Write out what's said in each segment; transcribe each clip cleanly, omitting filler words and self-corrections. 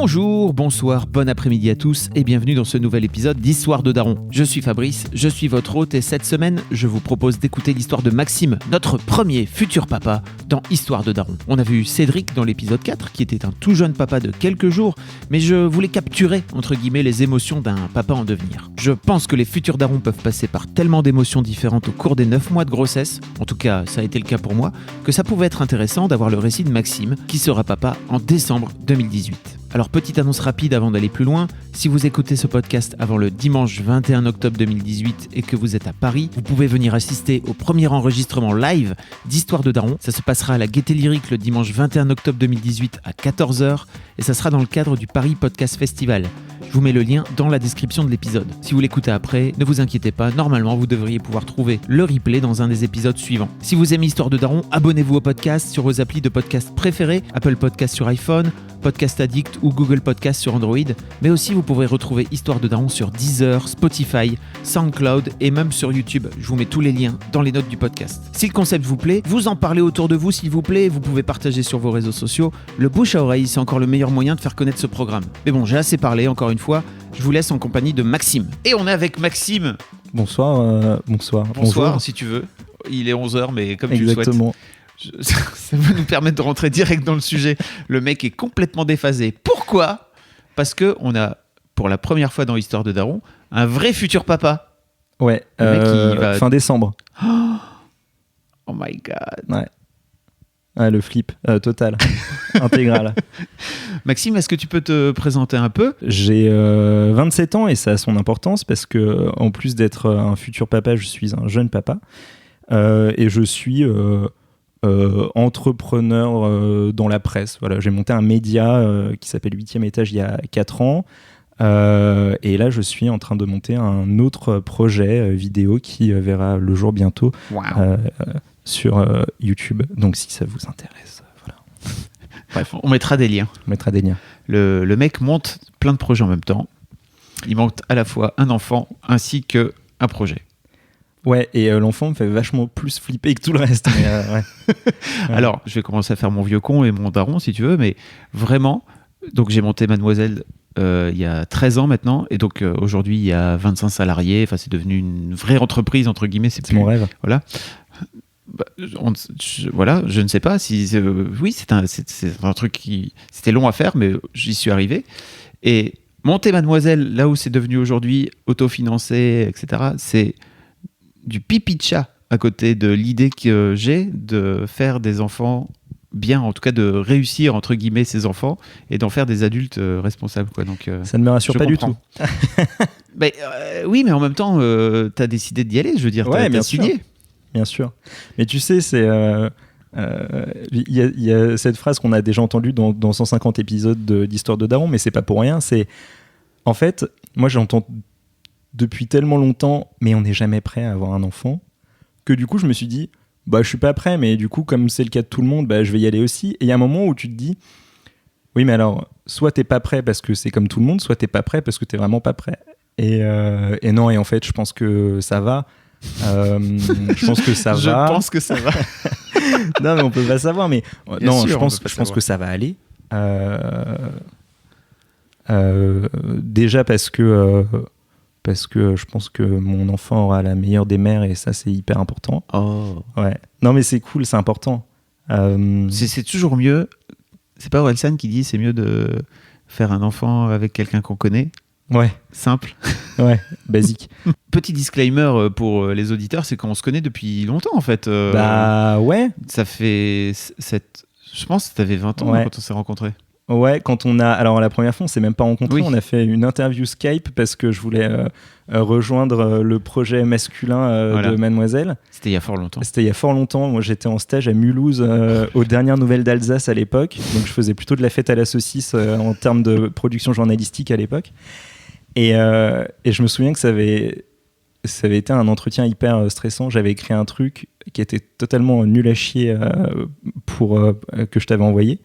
Bonjour, bonsoir, bon après-midi à tous et bienvenue dans ce nouvel épisode d'Histoire de Daron. Je suis Fabrice, je suis votre hôte et cette semaine, je vous propose d'écouter l'histoire de Maxime, notre premier futur papa dans Histoire de Daron. On a vu Cédric dans l'épisode 4 qui était un tout jeune papa de quelques jours, mais je voulais capturer entre guillemets les émotions d'un papa en devenir. Je pense que les futurs darons peuvent passer par tellement d'émotions différentes au cours des 9 mois de grossesse, en tout cas ça a été le cas pour moi, que ça pouvait être intéressant d'avoir le récit de Maxime qui sera papa en décembre 2018. Alors petite annonce rapide avant d'aller plus loin, si vous écoutez ce podcast avant le dimanche 21 octobre 2018 et que vous êtes à Paris, vous pouvez venir assister au premier enregistrement live d'Histoire de Daron. Ça se passera à la Gaîté Lyrique le dimanche 21 octobre 2018 à 14h et ça sera dans le cadre du Paris Podcast Festival. Je vous mets le lien dans la description de l'épisode. Si vous l'écoutez après, ne vous inquiétez pas, normalement vous devriez pouvoir trouver le replay dans un des épisodes suivants. Si vous aimez Histoire de Daron, abonnez-vous au podcast sur vos applis de podcast préférés, Apple Podcast sur iPhone, Podcast Addict ou Google Podcast sur Android, mais aussi vous pourrez retrouver Histoire de Daron sur Deezer, Spotify, SoundCloud et même sur YouTube. Je vous mets tous les liens dans les notes du podcast. Si le concept vous plaît, vous en parlez autour de vous s'il vous plaît, vous pouvez partager sur vos réseaux sociaux. Le bouche à oreille, c'est encore le meilleur moyen de faire connaître ce programme. Mais bon, j'ai assez parlé, encore une fois, je vous laisse en compagnie de Maxime. Et on est avec Maxime. Bonsoir. Bonsoir, si tu veux. Il est 11h, mais comme tu le souhaites. Exactement. Ça va nous permettre de rentrer direct dans le sujet. Le mec est complètement déphasé. Pourquoi ? Parce qu'on a, pour la première fois dans l'histoire de Daron, un vrai futur papa. Ouais, Le mec, il va... fin décembre. Oh my god. Ouais. Ouais, le flip total, intégral. Maxime, est-ce que tu peux te présenter un peu ? J'ai 27 ans et ça a son importance parce que en plus d'être un futur papa, je suis un jeune papa et je suis entrepreneur dans la presse. Voilà, j'ai monté un média qui s'appelle 8e étage il y a 4 ans. Et là, je suis en train de monter un autre projet vidéo qui verra le jour bientôt sur YouTube. Donc, si ça vous intéresse, voilà. Bref, on mettra des liens. Le mec monte plein de projets en même temps. Il monte à la fois un enfant ainsi qu'un projet. Ouais, et l'enfant me fait vachement plus flipper que tout le reste. Mais, ouais. Alors, je vais commencer à faire mon vieux con et mon daron, si tu veux, mais vraiment, donc j'ai monté Mademoiselle il y a 13 ans maintenant, et donc aujourd'hui, il y a 25 salariés, enfin, c'est devenu une vraie entreprise, entre guillemets. C'est mon rêve. Voilà. Je ne sais pas si... oui, c'est un truc qui... C'était long à faire, mais j'y suis arrivé. Et monter Mademoiselle, là où c'est devenu aujourd'hui, autofinancé, etc., c'est du pipi de chat à côté de l'idée que j'ai de faire des enfants bien, en tout cas de réussir entre guillemets ces enfants et d'en faire des adultes responsables, quoi. Donc ça ne me rassure pas comprends. Du tout. Oui, mais en même temps t'as décidé d'y aller, je veux dire, ouais, t'as signé. Bien sûr, mais tu sais, c'est y a cette phrase qu'on a déjà entendue dans 150 épisodes d'Histoire de Daron, mais c'est pas pour rien. C'est en fait, moi j'entends depuis tellement longtemps, mais on n'est jamais prêt à avoir un enfant, que du coup je me suis dit, je suis pas prêt, mais du coup comme c'est le cas de tout le monde, je vais y aller aussi. Et il y a un moment où tu te dis, oui mais alors, soit t'es pas prêt parce que c'est comme tout le monde, soit t'es pas prêt parce que t'es vraiment pas prêt. Et non, et en fait je pense que ça va. Je pense que ça va. Je pense que ça va. Non mais on peut pas savoir, mais Bien non, sûr, je pense que ça va aller. Déjà parce que je pense que mon enfant aura la meilleure des mères et ça c'est hyper important. Oh. Ouais. Non mais c'est cool, c'est important. C'est toujours mieux. C'est pas Orelsan qui dit c'est mieux de faire un enfant avec quelqu'un qu'on connaît. Ouais. Simple. Ouais, basique. Petit disclaimer pour les auditeurs, c'est qu'on se connaît depuis longtemps en fait. Ouais. Ça fait je pense que t'avais 20 ans quand on s'est rencontrés. Ouais, alors la première fois on s'est même pas rencontrés, oui. On a fait une interview Skype parce que je voulais rejoindre le projet masculin de Mademoiselle. C'était il y a fort longtemps. Moi j'étais en stage à Mulhouse aux dernières nouvelles d'Alsace à l'époque, donc je faisais plutôt de la fête à la saucisse en termes de production journalistique à l'époque. Et je me souviens que ça avait été un entretien hyper stressant. J'avais écrit un truc qui était totalement nul à chier que je t'avais envoyé.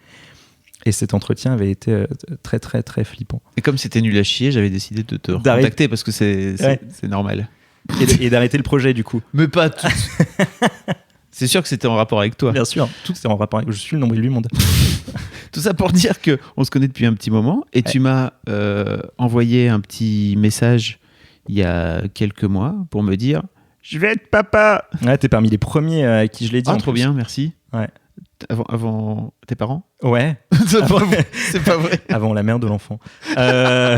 Et cet entretien avait été très très très flippant. Et comme c'était nul à chier, j'avais décidé de te recontacter parce que c'est normal. Et d'arrêter le projet du coup. Mais pas tout. C'est sûr que c'était en rapport avec toi. Bien sûr, tout c'est en rapport avec. Je suis le nombril du monde. Tout ça pour dire qu'on se connaît depuis un petit moment et tu m'as envoyé un petit message il y a quelques mois pour me dire « Je vais être papa !» Ouais, t'es parmi les premiers à qui je l'ai dit. Ah, trop bien, merci. Ouais. Avant tes parents? Ouais. C'est pas vrai. Avant la mère de l'enfant. Ouais,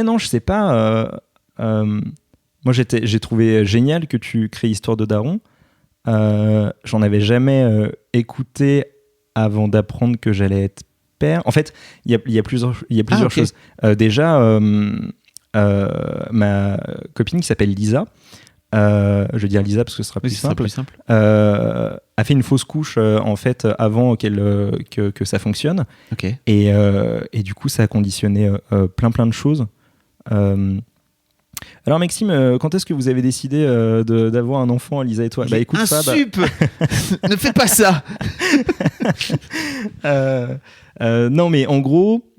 non, je sais pas. Moi, j'ai trouvé génial que tu crées Histoire de Daron. J'en avais jamais écouté avant d'apprendre que j'allais être père. En fait, il y a plusieurs choses. Déjà, ma copine qui s'appelle Lisa, je vais dire Lisa parce que ce sera plus simple, a fait une fausse couche en fait avant que ça fonctionne. Okay. Et du coup, ça a conditionné plein de choses. Alors Maxime, quand est-ce que vous avez décidé d'avoir un enfant, Lisa et toi? Bah écoute, ne fais pas ça. Non, mais en gros,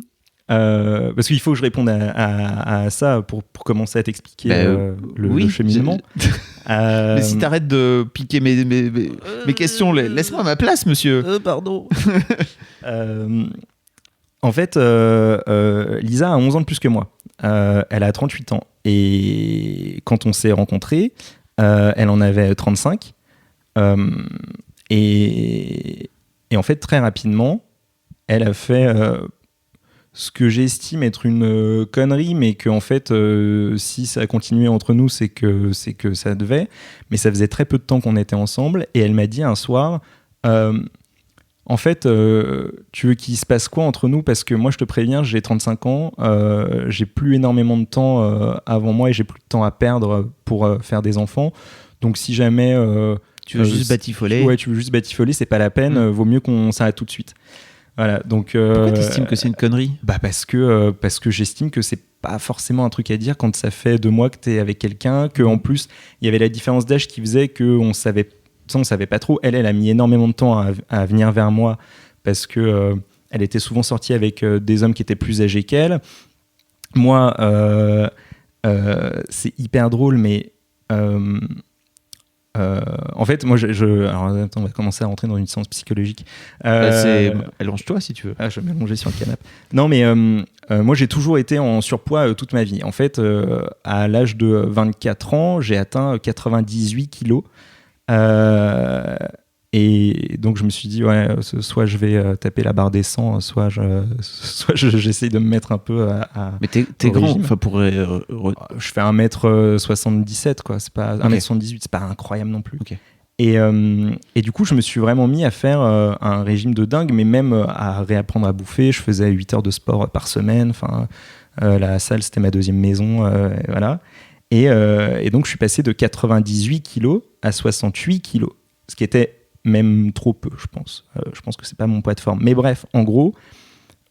parce qu'il faut que je réponde à ça pour commencer à t'expliquer le cheminement. Mais si t'arrêtes de piquer mes questions, laisse-moi ma place, monsieur. Pardon. En fait, Lisa a 11 ans de plus que moi. Elle a 38 ans. Et quand on s'est rencontrés, elle en avait 35. Et en fait, très rapidement, elle a fait ce que j'estime être une connerie, mais qu'en fait, si ça a continué entre nous, c'est que ça devait. Mais ça faisait très peu de temps qu'on était ensemble. Et elle m'a dit un soir... En fait, tu veux qu'il se passe quoi entre nous? Parce que moi, je te préviens, j'ai 35 ans, j'ai plus énormément de temps avant moi et j'ai plus de temps à perdre pour faire des enfants. Donc, si jamais... tu veux juste batifoler. Ouais, tu veux juste batifoler, c'est pas la peine, vaut mieux qu'on s'arrête tout de suite. Voilà, donc... Pourquoi t'estimes que c'est une connerie? Parce que j'estime que c'est pas forcément un truc à dire quand ça fait 2 mois que t'es avec quelqu'un, qu'en plus, il y avait la différence d'âge qui faisait qu'on savait pas trop. Elle a mis énormément de temps à venir vers moi parce que elle était souvent sortie avec des hommes qui étaient plus âgés qu'elle. Moi, c'est hyper drôle, mais en fait, moi, alors attends, on va commencer à rentrer dans une séance psychologique. Allonge-toi si tu veux. Je vais m'allonger sur le canapé. Non, mais moi, j'ai toujours été en surpoids toute ma vie. En fait, à l'âge de 24 ans, j'ai atteint 98 kilos. Et donc je me suis dit soit je vais taper la barre des 100, soit j'essaye de me mettre un peu à mais t'es grand, enfin je fais 1m77 quoi, c'est pas 1m78, c'est pas incroyable non plus. Okay. Et du coup je me suis vraiment mis à faire un régime de dingue, mais même à réapprendre à bouffer. Je faisais 8 heures de sport par semaine, enfin la salle c'était ma deuxième maison, voilà. Et donc je suis passé de 98 kilos à 68 kilos, ce qui était même trop peu, je pense. Je pense que c'est pas mon poids de forme. Mais bref, en gros,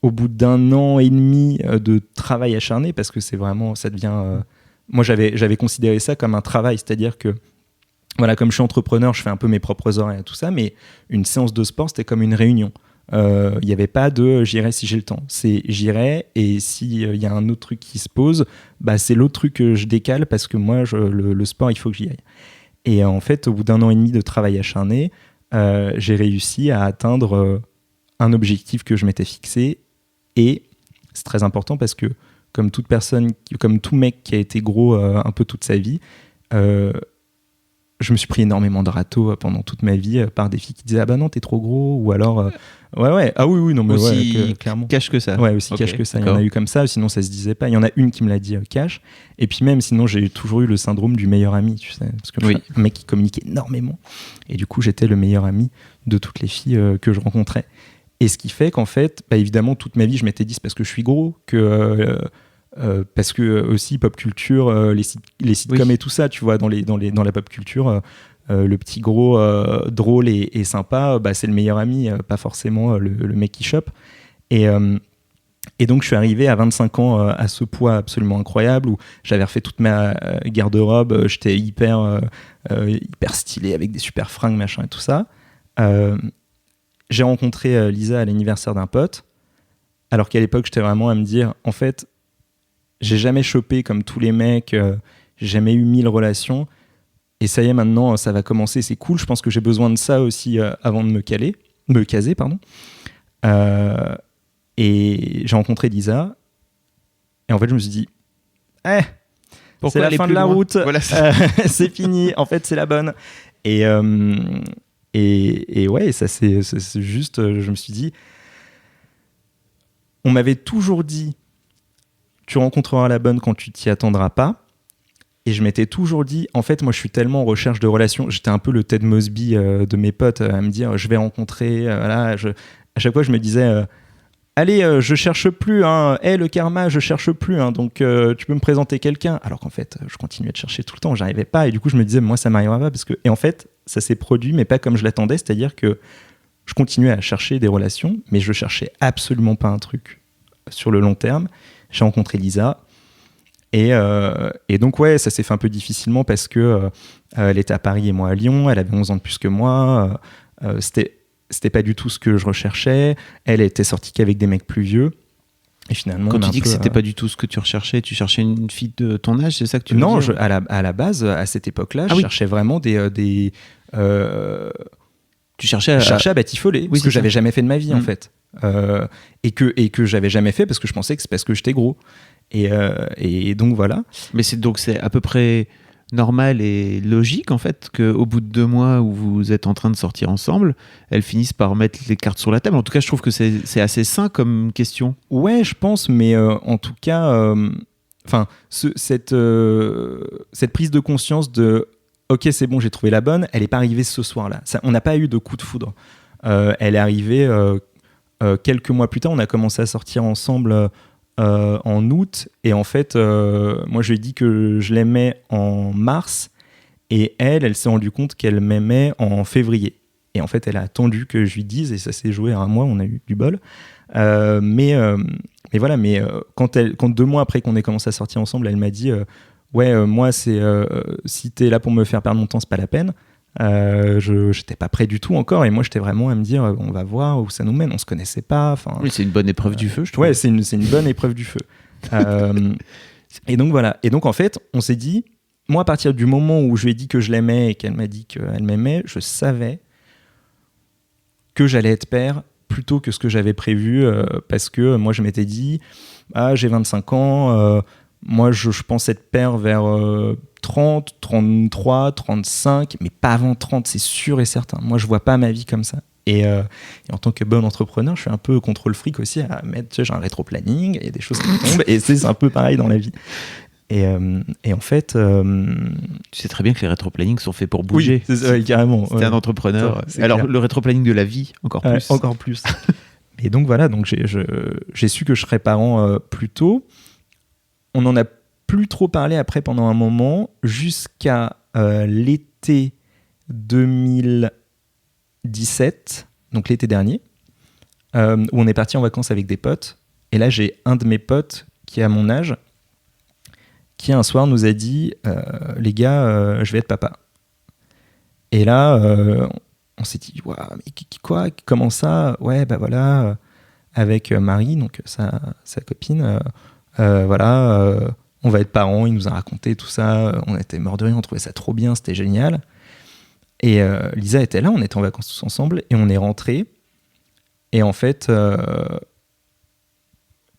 au bout d'1 an et demi de travail acharné, parce que c'est vraiment, ça devient... moi, j'avais considéré ça comme un travail, c'est-à-dire que, voilà, comme je suis entrepreneur, je fais un peu mes propres horaires et tout ça, mais une séance de sport, c'était comme une réunion. Il n'y avait pas de j'irai si j'ai le temps. C'est j'irai et s'il y a un autre truc qui se pose, c'est l'autre truc que je décale parce que moi, le sport, il faut que j'y aille. Et en fait, au bout d'1 an et demi de travail acharné, j'ai réussi à atteindre un objectif que je m'étais fixé. Et c'est très important parce que comme toute personne, comme tout mec qui a été gros un peu toute sa vie, je me suis pris énormément de râteaux pendant toute ma vie par des filles qui disaient « Ah bah non, t'es trop gros » ou alors ouais, ah oui, non mais aussi clairement. Cash que ça. Ouais, aussi okay, cash que ça. d'accord. Il y en a eu comme ça, sinon ça se disait pas. Il y en a une qui me l'a dit cash. Et puis même, sinon j'ai toujours eu le syndrome du meilleur ami, tu sais, parce que je suis un mec qui communique énormément. Et du coup, j'étais le meilleur ami de toutes les filles que je rencontrais. Et ce qui fait qu'en fait, évidemment, toute ma vie, je m'étais dit c'est parce que je suis gros que... parce que aussi pop culture, les sitcoms et tout ça, tu vois, dans la pop culture, le petit gros drôle et sympa, c'est le meilleur ami, pas forcément le mec qui chope. Et donc je suis arrivé à 25 ans à ce poids absolument incroyable où j'avais refait toute ma garde-robe, j'étais hyper stylé avec des super fringues machin et tout ça. J'ai rencontré Lisa à l'anniversaire d'un pote, alors qu'à l'époque j'étais vraiment à me dire en fait j'ai jamais chopé comme tous les mecs, j'ai jamais eu 1000 relations. Et ça y est, maintenant, ça va commencer, c'est cool. Je pense que j'ai besoin de ça aussi avant de me caser, pardon. Et j'ai rencontré Lisa. Et en fait, je me suis dit, c'est la fin de la route. Voilà, c'est fini. En fait, c'est la bonne. Et ouais, ça c'est juste, je me suis dit, on m'avait toujours dit, tu rencontreras la bonne quand tu t'y attendras pas. Et je m'étais toujours dit, en fait, moi, je suis tellement en recherche de relations. J'étais un peu le Ted Mosby de mes potes à me dire, je vais rencontrer. Voilà, à chaque fois, je me disais, allez, je cherche plus. Le karma, je cherche plus. Donc, tu peux me présenter quelqu'un. Alors qu'en fait, je continuais de chercher tout le temps. J'arrivais pas. Et du coup, je me disais, moi, ça m'arrivera pas. Et en fait, ça s'est produit, mais pas comme je l'attendais. C'est-à-dire que je continuais à chercher des relations, mais je cherchais absolument pas un truc sur le long terme. J'ai rencontré Lisa. Et donc, ouais, ça s'est fait un peu difficilement parce que elle était à Paris et moi à Lyon. Elle avait 11 ans de plus que moi. C'était pas du tout ce que je recherchais. Elle était sortie qu'avec des mecs plus vieux. Et finalement, quand tu dis que c'était pas du tout ce que tu recherchais, tu cherchais une fille de ton âge, c'est ça que tu veux dire ? Non, à la base, à cette époque-là, je cherchais vraiment des tu cherchais à batifoler, ce que j'avais jamais fait de ma vie en fait. Et que j'avais jamais fait parce que je pensais que c'est parce que j'étais gros. Et donc voilà. Mais c'est à peu près normal et logique en fait qu'au bout de 2 mois où vous êtes en train de sortir ensemble, elles finissent par mettre les cartes sur la table. En tout cas, je trouve que c'est assez sain comme question. Ouais, je pense, mais en tout cas, cette prise de conscience de ok, c'est bon, j'ai trouvé la bonne, elle n'est pas arrivée ce soir-là. On n'a pas eu de coup de foudre. Elle est arrivée quelques mois plus tard. On a commencé à sortir ensemble en août, et en fait moi je lui ai dit que je l'aimais en mars, et elle s'est rendue compte qu'elle m'aimait en février, et en fait elle a attendu que je lui dise, et ça s'est joué à 1 mois, on a eu du bol, mais voilà, quand 2 mois après qu'on ait commencé à sortir ensemble, elle m'a dit moi c'est si t'es là pour me faire perdre mon temps, c'est pas la peine. J'étais pas prêt du tout encore, et moi j'étais vraiment à me dire on va voir où ça nous mène, on se connaissait pas. Oui, c'est une bonne épreuve du feu, je trouve. Ouais, c'est une bonne épreuve du feu. Et donc voilà, et donc en fait on s'est dit, moi à partir du moment où je lui ai dit que je l'aimais et qu'elle m'a dit qu'elle m'aimait, je savais que j'allais être père plutôt que ce que j'avais prévu, parce que moi je m'étais dit j'ai 25 ans, moi je pense être père vers 30, 33, 35, mais pas avant 30, c'est sûr et certain. Moi, je vois pas ma vie comme ça. Et en tant que bon entrepreneur, je suis un peu contrôle fric aussi à mettre, j'ai un rétro-planning, il y a des choses qui tombent, et c'est un peu pareil dans la vie. Et en fait... Tu sais très bien que les rétro-plannings sont faits pour bouger. Oui, c'est carrément. C'était un entrepreneur. Alors, le rétro-planning de la vie, encore plus. Encore plus. Et donc voilà, donc j'ai su que je serais parent plus tôt. On en a plus trop parlé après pendant un moment, jusqu'à l'été 2017, donc l'été dernier, où on est parti en vacances avec des potes. Et là, j'ai un de mes potes qui est à mon âge, qui un soir nous a dit les gars, je vais être papa. Et là, on s'est dit waouh, mais quoi, comment ça? Ouais, bah voilà, avec Marie, donc sa copine, voilà. On va être parents, il nous a raconté tout ça, on était morts de rire, on trouvait ça trop bien, c'était génial. Et Lisa était là, on était en vacances tous ensemble, et on est rentrés. Et en fait,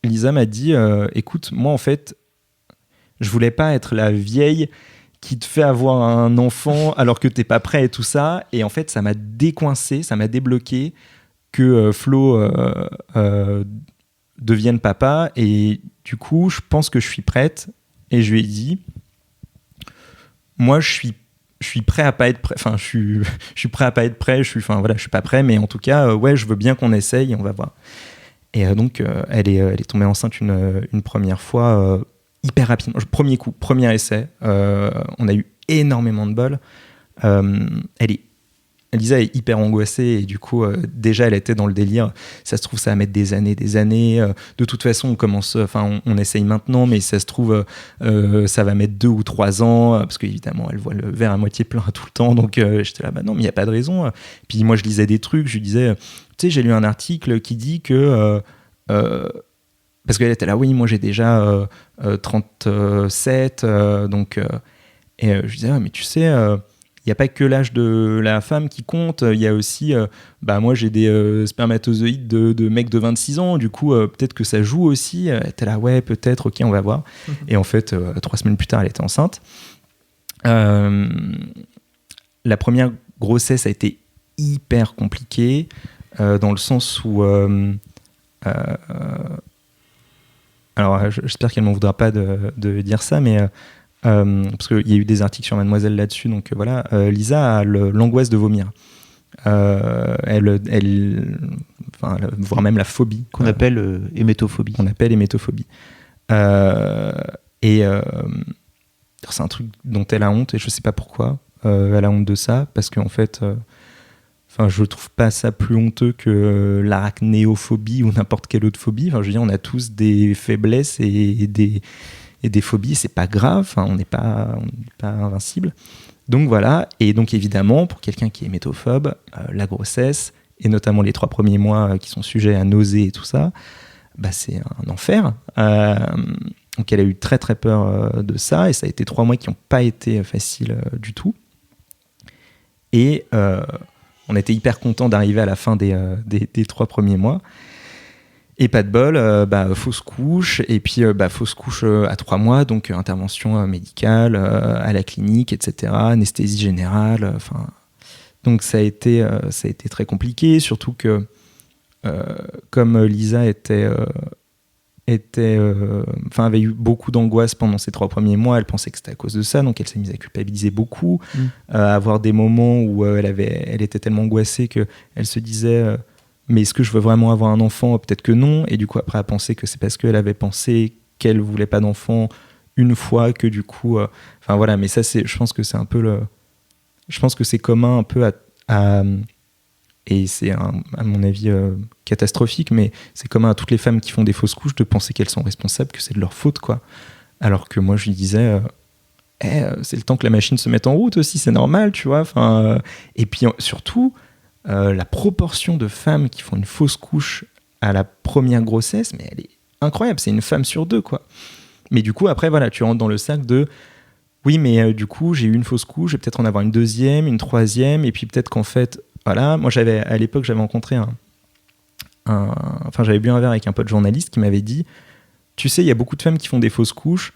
Lisa m'a dit écoute, moi en fait, je voulais pas être la vieille qui te fait avoir un enfant alors que t'es pas prêt et tout ça. Et en fait, ça m'a décoincé, ça m'a débloqué que Flo devienne papa, et du coup je pense que je suis prête. Et je lui ai dit moi je suis prêt à pas être prêt, enfin je suis prêt à pas être prêt, je suis pas prêt, mais en tout cas ouais, je veux bien qu'on essaye et on va voir. Et donc elle est tombée enceinte une première fois hyper rapidement, premier coup, premier essai, on a eu énormément de bol. Lisa est hyper angoissée, et du coup déjà elle était dans le délire, ça se trouve ça va mettre des années, de toute façon on essaye maintenant, mais ça se trouve ça va mettre 2 ou 3 ans, parce qu'évidemment elle voit le verre à moitié plein tout le temps, donc j'étais là, bah non mais il n'y a pas de raison. Puis moi je lisais des trucs, je lui disais tu sais, j'ai lu un article qui dit que parce qu'elle était là, oui moi j'ai déjà 37, donc Et je disais, mais tu sais, il n'y a pas que l'âge de la femme qui compte, il y a aussi, moi j'ai des spermatozoïdes de mecs de 26 ans, du coup peut-être que ça joue aussi. T'es là, ouais, peut-être, ok, on va voir. Et en fait, 3 semaines plus tard, elle était enceinte. La première grossesse a été hyper compliquée, dans le sens où... alors, j'espère qu'elle ne m'en voudra pas de dire ça, mais... parce qu'il y a eu des articles sur Mademoiselle là-dessus, donc voilà. Lisa a l'angoisse de vomir. Voire même la phobie. Qu'on appelle hémétophobie. C'est un truc dont elle a honte, et je ne sais pas pourquoi elle a honte de ça, parce qu'en fait... je trouve pas ça plus honteux que l'arachnéophobie ou n'importe quelle autre phobie. Je veux dire, on a tous des faiblesses et des phobies, c'est pas grave, on n'est pas invincible. Donc voilà, et donc évidemment, pour quelqu'un qui est hémétophobe, la grossesse, et notamment les 3 premiers mois qui sont sujets à nausées et tout ça, c'est un enfer. Donc elle a eu très très peur de ça, et ça a été 3 mois qui n'ont pas été faciles du tout. Et on était hyper contents d'arriver à la fin des 3 premiers mois. Et pas de bol, fausse couche, et puis fausse couche à 3 mois, donc intervention médicale à la clinique, etc., anesthésie générale. Donc ça a été très compliqué, surtout que comme Lisa avait eu beaucoup d'angoisse pendant ces 3 premiers mois, elle pensait que c'était à cause de ça, donc elle s'est mise à culpabiliser beaucoup, à avoir des moments où elle était tellement angoissée qu'elle se disait mais est-ce que je veux vraiment avoir un enfant ? Peut-être que non, et du coup après elle pensait que c'est parce qu'elle avait pensé qu'elle voulait pas d'enfant une fois que du coup voilà, mais ça je pense que c'est un peu je pense que c'est commun un peu à et c'est à mon avis catastrophique, mais c'est commun à toutes les femmes qui font des fausses couches de penser qu'elles sont responsables, que c'est de leur faute, quoi. Alors que moi je lui disais c'est le temps que la machine se mette en route aussi, c'est normal, tu vois. Et puis surtout la proportion de femmes qui font une fausse couche à la première grossesse, mais elle est incroyable, c'est une femme sur 2, quoi. Mais du coup après voilà, tu rentres dans le sac de oui, mais du coup j'ai eu une fausse couche, je vais peut-être en avoir une deuxième, une troisième, et puis peut-être qu'en fait voilà, moi à l'époque j'avais rencontré j'avais bu un verre avec un pote journaliste qui m'avait dit, tu sais, il y a beaucoup de femmes qui font des fausses couches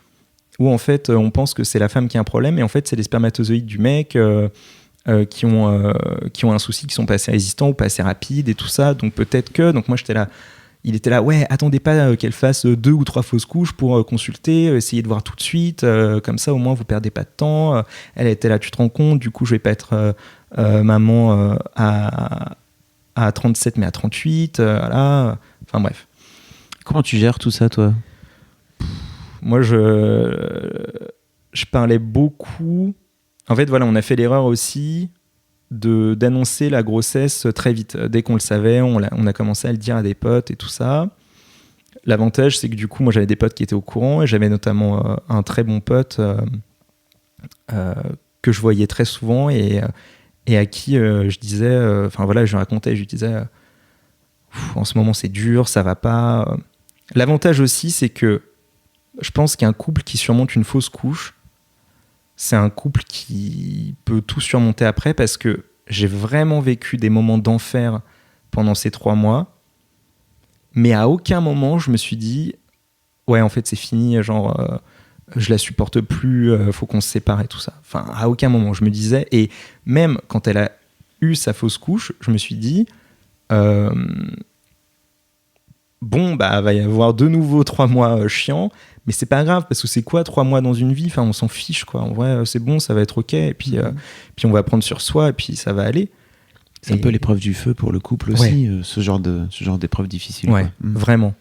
où en fait on pense que c'est la femme qui a un problème, et en fait c'est les spermatozoïdes du mec qui ont un souci, qui sont pas assez résistants ou pas assez rapides et tout ça, donc peut-être que... Donc moi j'étais là, il était là, ouais, attendez pas qu'elle fasse 2 ou 3 fausses couches pour consulter, essayez de voir tout de suite, comme ça au moins vous perdez pas de temps. Elle était là, tu te rends compte, du coup je vais pas être maman à 37 mais à 38, voilà. Enfin bref. Comment tu gères tout ça, toi ? Moi je parlais beaucoup. En fait voilà, on a fait l'erreur aussi d'annoncer la grossesse très vite. Dès qu'on le savait, on a commencé à le dire à des potes et tout ça. L'avantage, c'est que du coup, moi, j'avais des potes qui étaient au courant, et j'avais notamment un très bon pote que je voyais très souvent et à qui je disais... je lui racontais, je lui disais en ce moment, c'est dur, ça va pas. L'avantage aussi, c'est que je pense qu'un couple qui surmonte une fausse couche, c'est un couple qui peut tout surmonter après, parce que j'ai vraiment vécu des moments d'enfer pendant ces 3 mois, mais à aucun moment je me suis dit ouais, en fait c'est fini, je la supporte plus, faut qu'on se sépare et tout ça. Enfin, à aucun moment je me disais, et même quand elle a eu sa fausse couche, je me suis dit va y avoir de nouveau 3 mois chiants, mais c'est pas grave, parce que c'est quoi 3 mois dans une vie, on s'en fiche, quoi. En vrai, c'est bon, ça va être ok, et puis on va prendre sur soi, et puis ça va aller. C'est un peu l'épreuve du feu pour le couple aussi, ce genre d'épreuve difficile. Ouais, vraiment.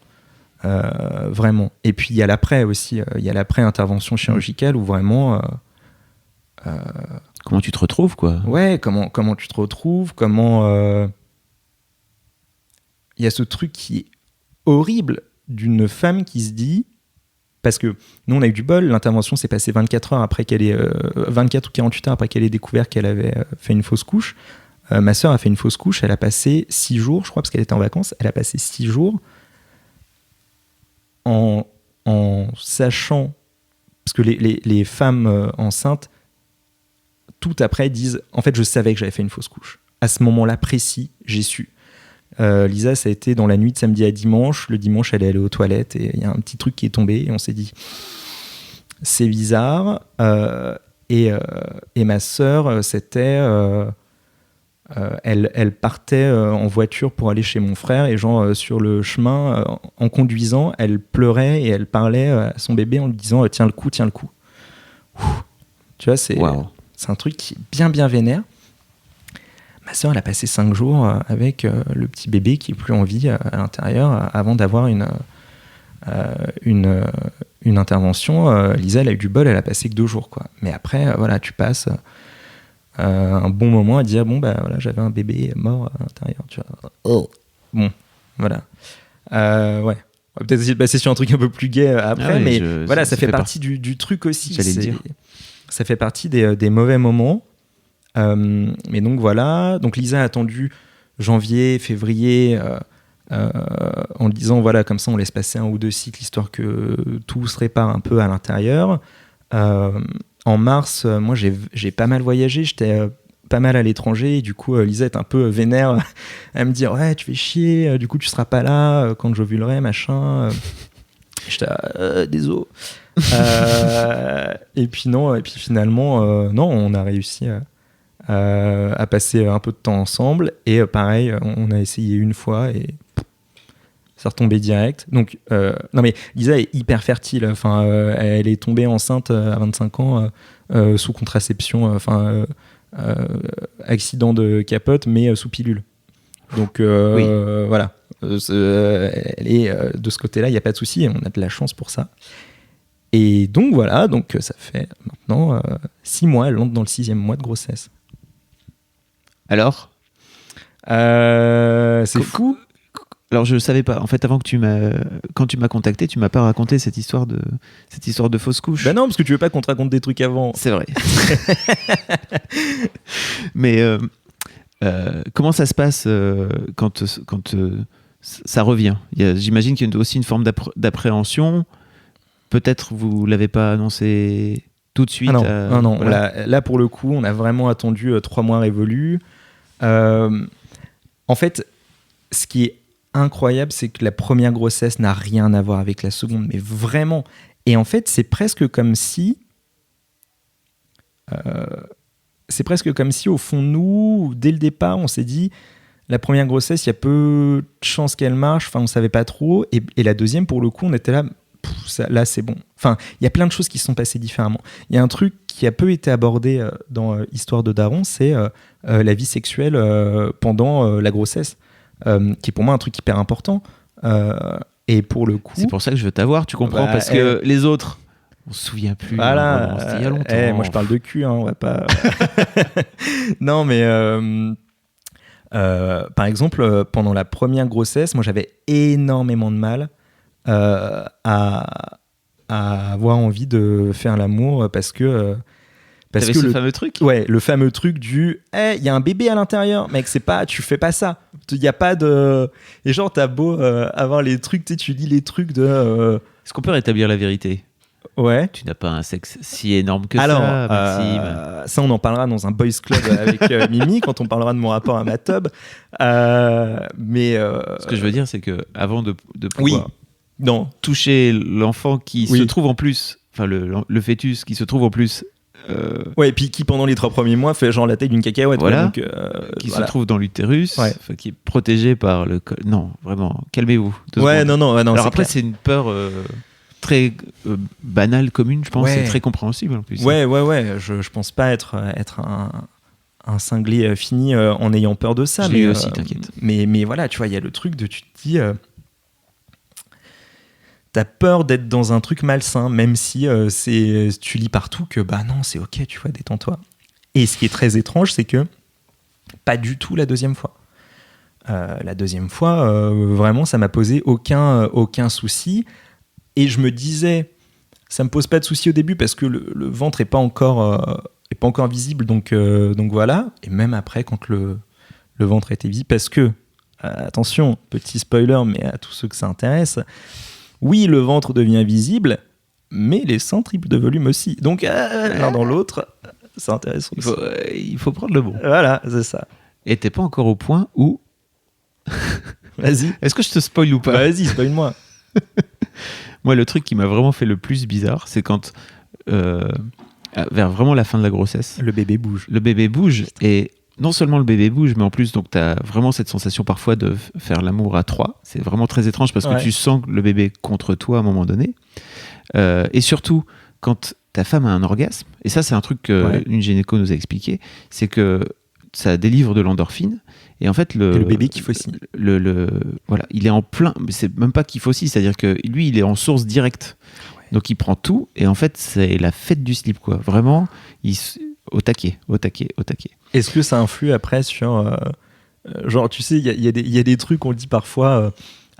Vraiment. Et puis il y a l'après aussi, il y a l'après-intervention chirurgicale où vraiment... comment tu te retrouves, quoi. Ouais, comment tu te retrouves, il y a ce truc qui est horrible d'une femme qui se dit... Parce que nous, on a eu du bol, l'intervention s'est passée 24 heures après 24 ou 48 heures après qu'elle ait découvert qu'elle avait fait une fausse couche. Ma sœur a fait une fausse couche, elle a passé 6 jours, je crois, parce qu'elle était en vacances, elle a passé 6 jours en sachant... Parce que les femmes enceintes tout après disent en fait je savais que j'avais fait une fausse couche. À ce moment-là précis, j'ai su. Lisa, ça a été dans la nuit de samedi à dimanche. Le dimanche, elle est allée aux toilettes et il y a un petit truc qui est tombé et on s'est dit c'est bizarre. Et ma sœur, c'était elle partait en voiture pour aller chez mon frère et genre sur le chemin, en conduisant, elle pleurait et elle parlait à son bébé en lui disant tiens le coup. Ouh. Tu vois, c'est un truc qui est bien vénère. Ma sœur, elle a passé 5 jours avec le petit bébé qui est plus en vie à l'intérieur avant d'avoir une intervention. Lisa, elle a eu du bol, elle a passé que 2 jours, quoi. Mais après, voilà, tu passes un bon moment à dire bon, bah voilà, j'avais un bébé mort à l'intérieur, tu vois. Oh. Bon, voilà. Ouais. On va peut-être essayer de passer sur un truc un peu plus gai après, mais voilà, ça fait partie du truc aussi. J'allais dire. Ça fait partie des mauvais moments. Mais donc voilà, donc Lisa a attendu janvier, février en disant voilà, comme ça on laisse passer 1 ou 2 cycles histoire que tout se répare un peu à l'intérieur. En mars, moi j'ai pas mal voyagé, j'étais pas mal à l'étranger et du coup Lisa est un peu vénère à me dire ouais tu fais chier, du coup tu seras pas là quand j'ovulerai machin. J'étais désolé. Et puis non, et puis finalement non, on a réussi à passer un peu de temps ensemble et pareil on a essayé une fois et ça retombait direct. Donc non mais Lisa est hyper fertile, enfin elle est tombée enceinte à 25 ans sous contraception, accident de capote mais sous pilule. Donc voilà, elle est de ce côté-là, il n'y a pas de souci, on a de la chance pour ça. Et donc voilà, donc ça fait maintenant 6 mois, elle entre dans le 6e mois de grossesse. Alors c'est fou. Alors je savais pas. En fait, quand tu m'as contacté, tu m'as pas raconté cette histoire de fausse couche. Ben non, parce que tu veux pas qu'on te raconte des trucs avant. C'est vrai. Mais comment ça se passe quand ça revient? J'imagine qu'il y a aussi une forme d'appréhension. Peut-être vous l'avez pas annoncé tout de suite. Ah non. Voilà. Là pour le coup, on a vraiment attendu 3 mois révolus. En fait, ce qui est incroyable, c'est que la première grossesse n'a rien à voir avec la seconde, mais vraiment. Et en fait, c'est presque comme si au fond de nous, dès le départ, on s'est dit la première grossesse, il y a peu de chances qu'elle marche. Enfin, on savait pas trop. Et la deuxième, pour le coup, on était là. Là, c'est bon. Enfin, il y a plein de choses qui se sont passées différemment. Il y a un truc qui a peu été abordé dans Histoire de Daron, c'est la vie sexuelle pendant la grossesse, qui est pour moi un truc hyper important. Et pour le coup... C'est pour ça que je veux t'avoir, tu comprends, parce que les autres, on se souvient plus. Voilà. C'était il y a longtemps. Moi, je parle de cul, on va pas... Non, mais... par exemple, pendant la première grossesse, moi, j'avais énormément de mal à avoir envie de faire l'amour parce que fameux truc. Ouais, le fameux truc du il y a un bébé à l'intérieur, mec, tu fais pas ça, il y a pas de... Et genre t'as beau avoir les trucs, tu lis les trucs de Est-ce qu'on peut rétablir la vérité? Ouais. Tu n'as pas un sexe si énorme que alors, ça, Maxime. Ça, on en parlera dans un boys club avec Mimi quand on parlera de mon rapport à ma tub. Mais ce que je veux dire, c'est que avant de pouvoir toucher l'enfant qui se trouve en plus, enfin le fœtus qui se trouve en plus. Ouais, et puis qui pendant les 3 premiers mois fait genre la taille d'une cacahuète. Voilà. Donc, se trouve dans l'utérus, qui est protégé par le. Non, vraiment, calmez-vous. Ouais, non. Alors après, c'est une peur très banale, commune, je pense, c'est très compréhensible en plus. Ouais. Je pense pas être un cinglé fini en ayant peur de ça. Je l'ai aussi, t'inquiète. Mais voilà, tu vois, il y a le truc de tu te dis. T'as peur d'être dans un truc malsain, même si tu lis partout que bah non, c'est ok, tu vois, détends-toi. Et ce qui est très étrange, c'est que pas du tout la deuxième fois. La deuxième fois, vraiment, ça m'a posé aucun souci. Et je me disais, ça me pose pas de souci au début parce que le ventre est pas encore visible, donc voilà. Et même après, quand le ventre était visible, parce que attention, petit spoiler, mais à tous ceux que ça intéresse. Oui, le ventre devient visible, mais les seins triplent de volume aussi. Donc, l'un dans l'autre, c'est intéressant. Il faut prendre le bon. Voilà, c'est ça. Et t'es pas encore au point où... Vas-y. Est-ce que je te spoil ou pas? Vas-y, spoil-moi. Moi, le truc qui m'a vraiment fait le plus bizarre, c'est quand, vers vraiment la fin de la grossesse, Le bébé bouge. le bébé bouge, et non seulement le bébé bouge, mais en plus, donc, tu as vraiment cette sensation parfois de faire l'amour à trois. C'est vraiment très étrange parce que tu sens le bébé contre toi à un moment donné. Et surtout, quand ta femme a un orgasme, et ça, c'est un truc qu'une gynéco nous a expliqué, c'est que ça délivre de l'endorphine. Et en fait, le bébé kiffe aussi. Voilà, il est en plein, mais c'est même pas kiffe aussi, c'est-à-dire que lui, il est en source directe. Ouais. Donc il prend tout, et en fait, c'est la fête du slip, quoi. Vraiment, au taquet. Est-ce que ça influe après sur. Genre, tu sais, il y a des trucs qu'on dit parfois.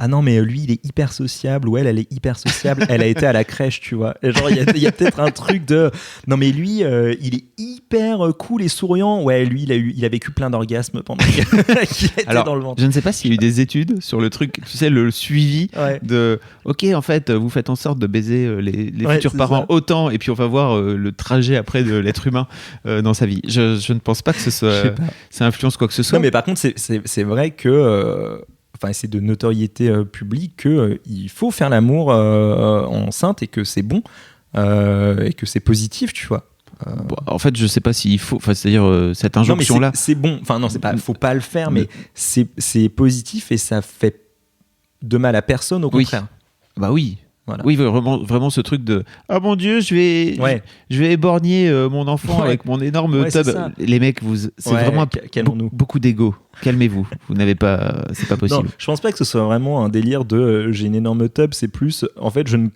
Ah non, mais lui, il est hyper sociable, ou elle est hyper sociable, elle a été à la crèche, tu vois. Et genre, il y a peut-être un truc de... Non, mais lui, il est hyper cool et souriant. Ouais, lui, il a vécu plein d'orgasmes pendant qu'il était Alors, dans le ventre. Je ne sais pas s'il y a eu des études sur le truc, tu sais, le suivi de... Ok, en fait, vous faites en sorte de baiser les futurs parents autant, et puis on va voir le trajet après de l'être humain dans sa vie. Je ne pense pas que ça influence quoi que ce soit. Non, mais par contre, c'est vrai que... Enfin, c'est de notoriété publique qu'il faut faire l'amour enceinte et que c'est bon et que c'est positif, tu vois. Bon, en fait, je sais pas s'il faut, c'est-à-dire cette injonction-là. Non, mais c'est bon. Enfin, non, faut pas le faire, mais c'est positif et ça fait de mal à personne, au contraire. Bah oui. Voilà. Oui, vraiment ce truc de « Ah mon Dieu, je vais éborgner mon enfant avec mon énorme tub. » Les mecs, c'est vraiment beaucoup d'ego. Calmez-vous. Vous n'avez pas... C'est pas possible. Non, je pense pas que ce soit vraiment un délire de j'ai une énorme tub. C'est plus... En fait, je ne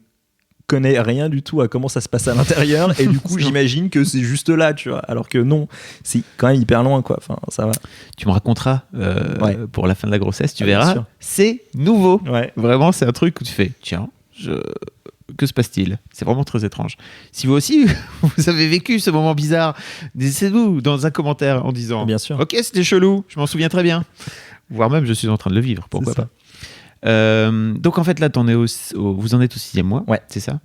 connais rien du tout à comment ça se passe à l'intérieur et du coup, j'imagine que c'est juste là, tu vois. Alors que non, c'est quand même hyper loin, quoi. Enfin, ça va. Tu me raconteras pour la fin de la grossesse. Tu verras. C'est nouveau. Ouais. Vraiment, c'est un truc où tu fais « Tiens... Que se passe-t-il ? C'est vraiment très étrange. Si vous aussi, vous avez vécu ce moment bizarre, dites-nous dans un commentaire en disant bien sûr. Ok, c'était chelou, je m'en souviens très bien. Voire même, je suis en train de le vivre, pourquoi pas. Donc en fait, là, vous en êtes au 6e mois, c'est ça.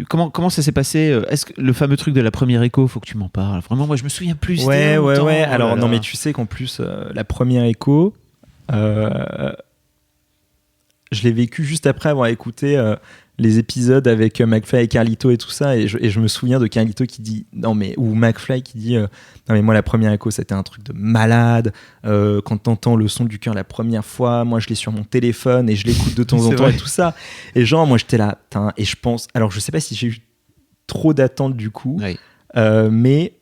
Comment ça s'est passé ? Est-ce que le fameux truc de la première écho, faut que tu m'en parles. Vraiment, moi, je me souviens plus. Ouais. Alors, non, mais tu sais qu'en plus, la première écho... je l'ai vécu juste après avoir écouté les épisodes avec McFly et Carlito et tout ça, et je me souviens de Carlito qui dit ou McFly qui dit non mais moi la première écho c'était un truc de malade, quand t'entends le son du cœur la première fois, moi je l'ai sur mon téléphone et je l'écoute de temps en temps et tout ça, et genre moi j'étais là et je pense, alors je sais pas si j'ai eu trop d'attentes du coup, mais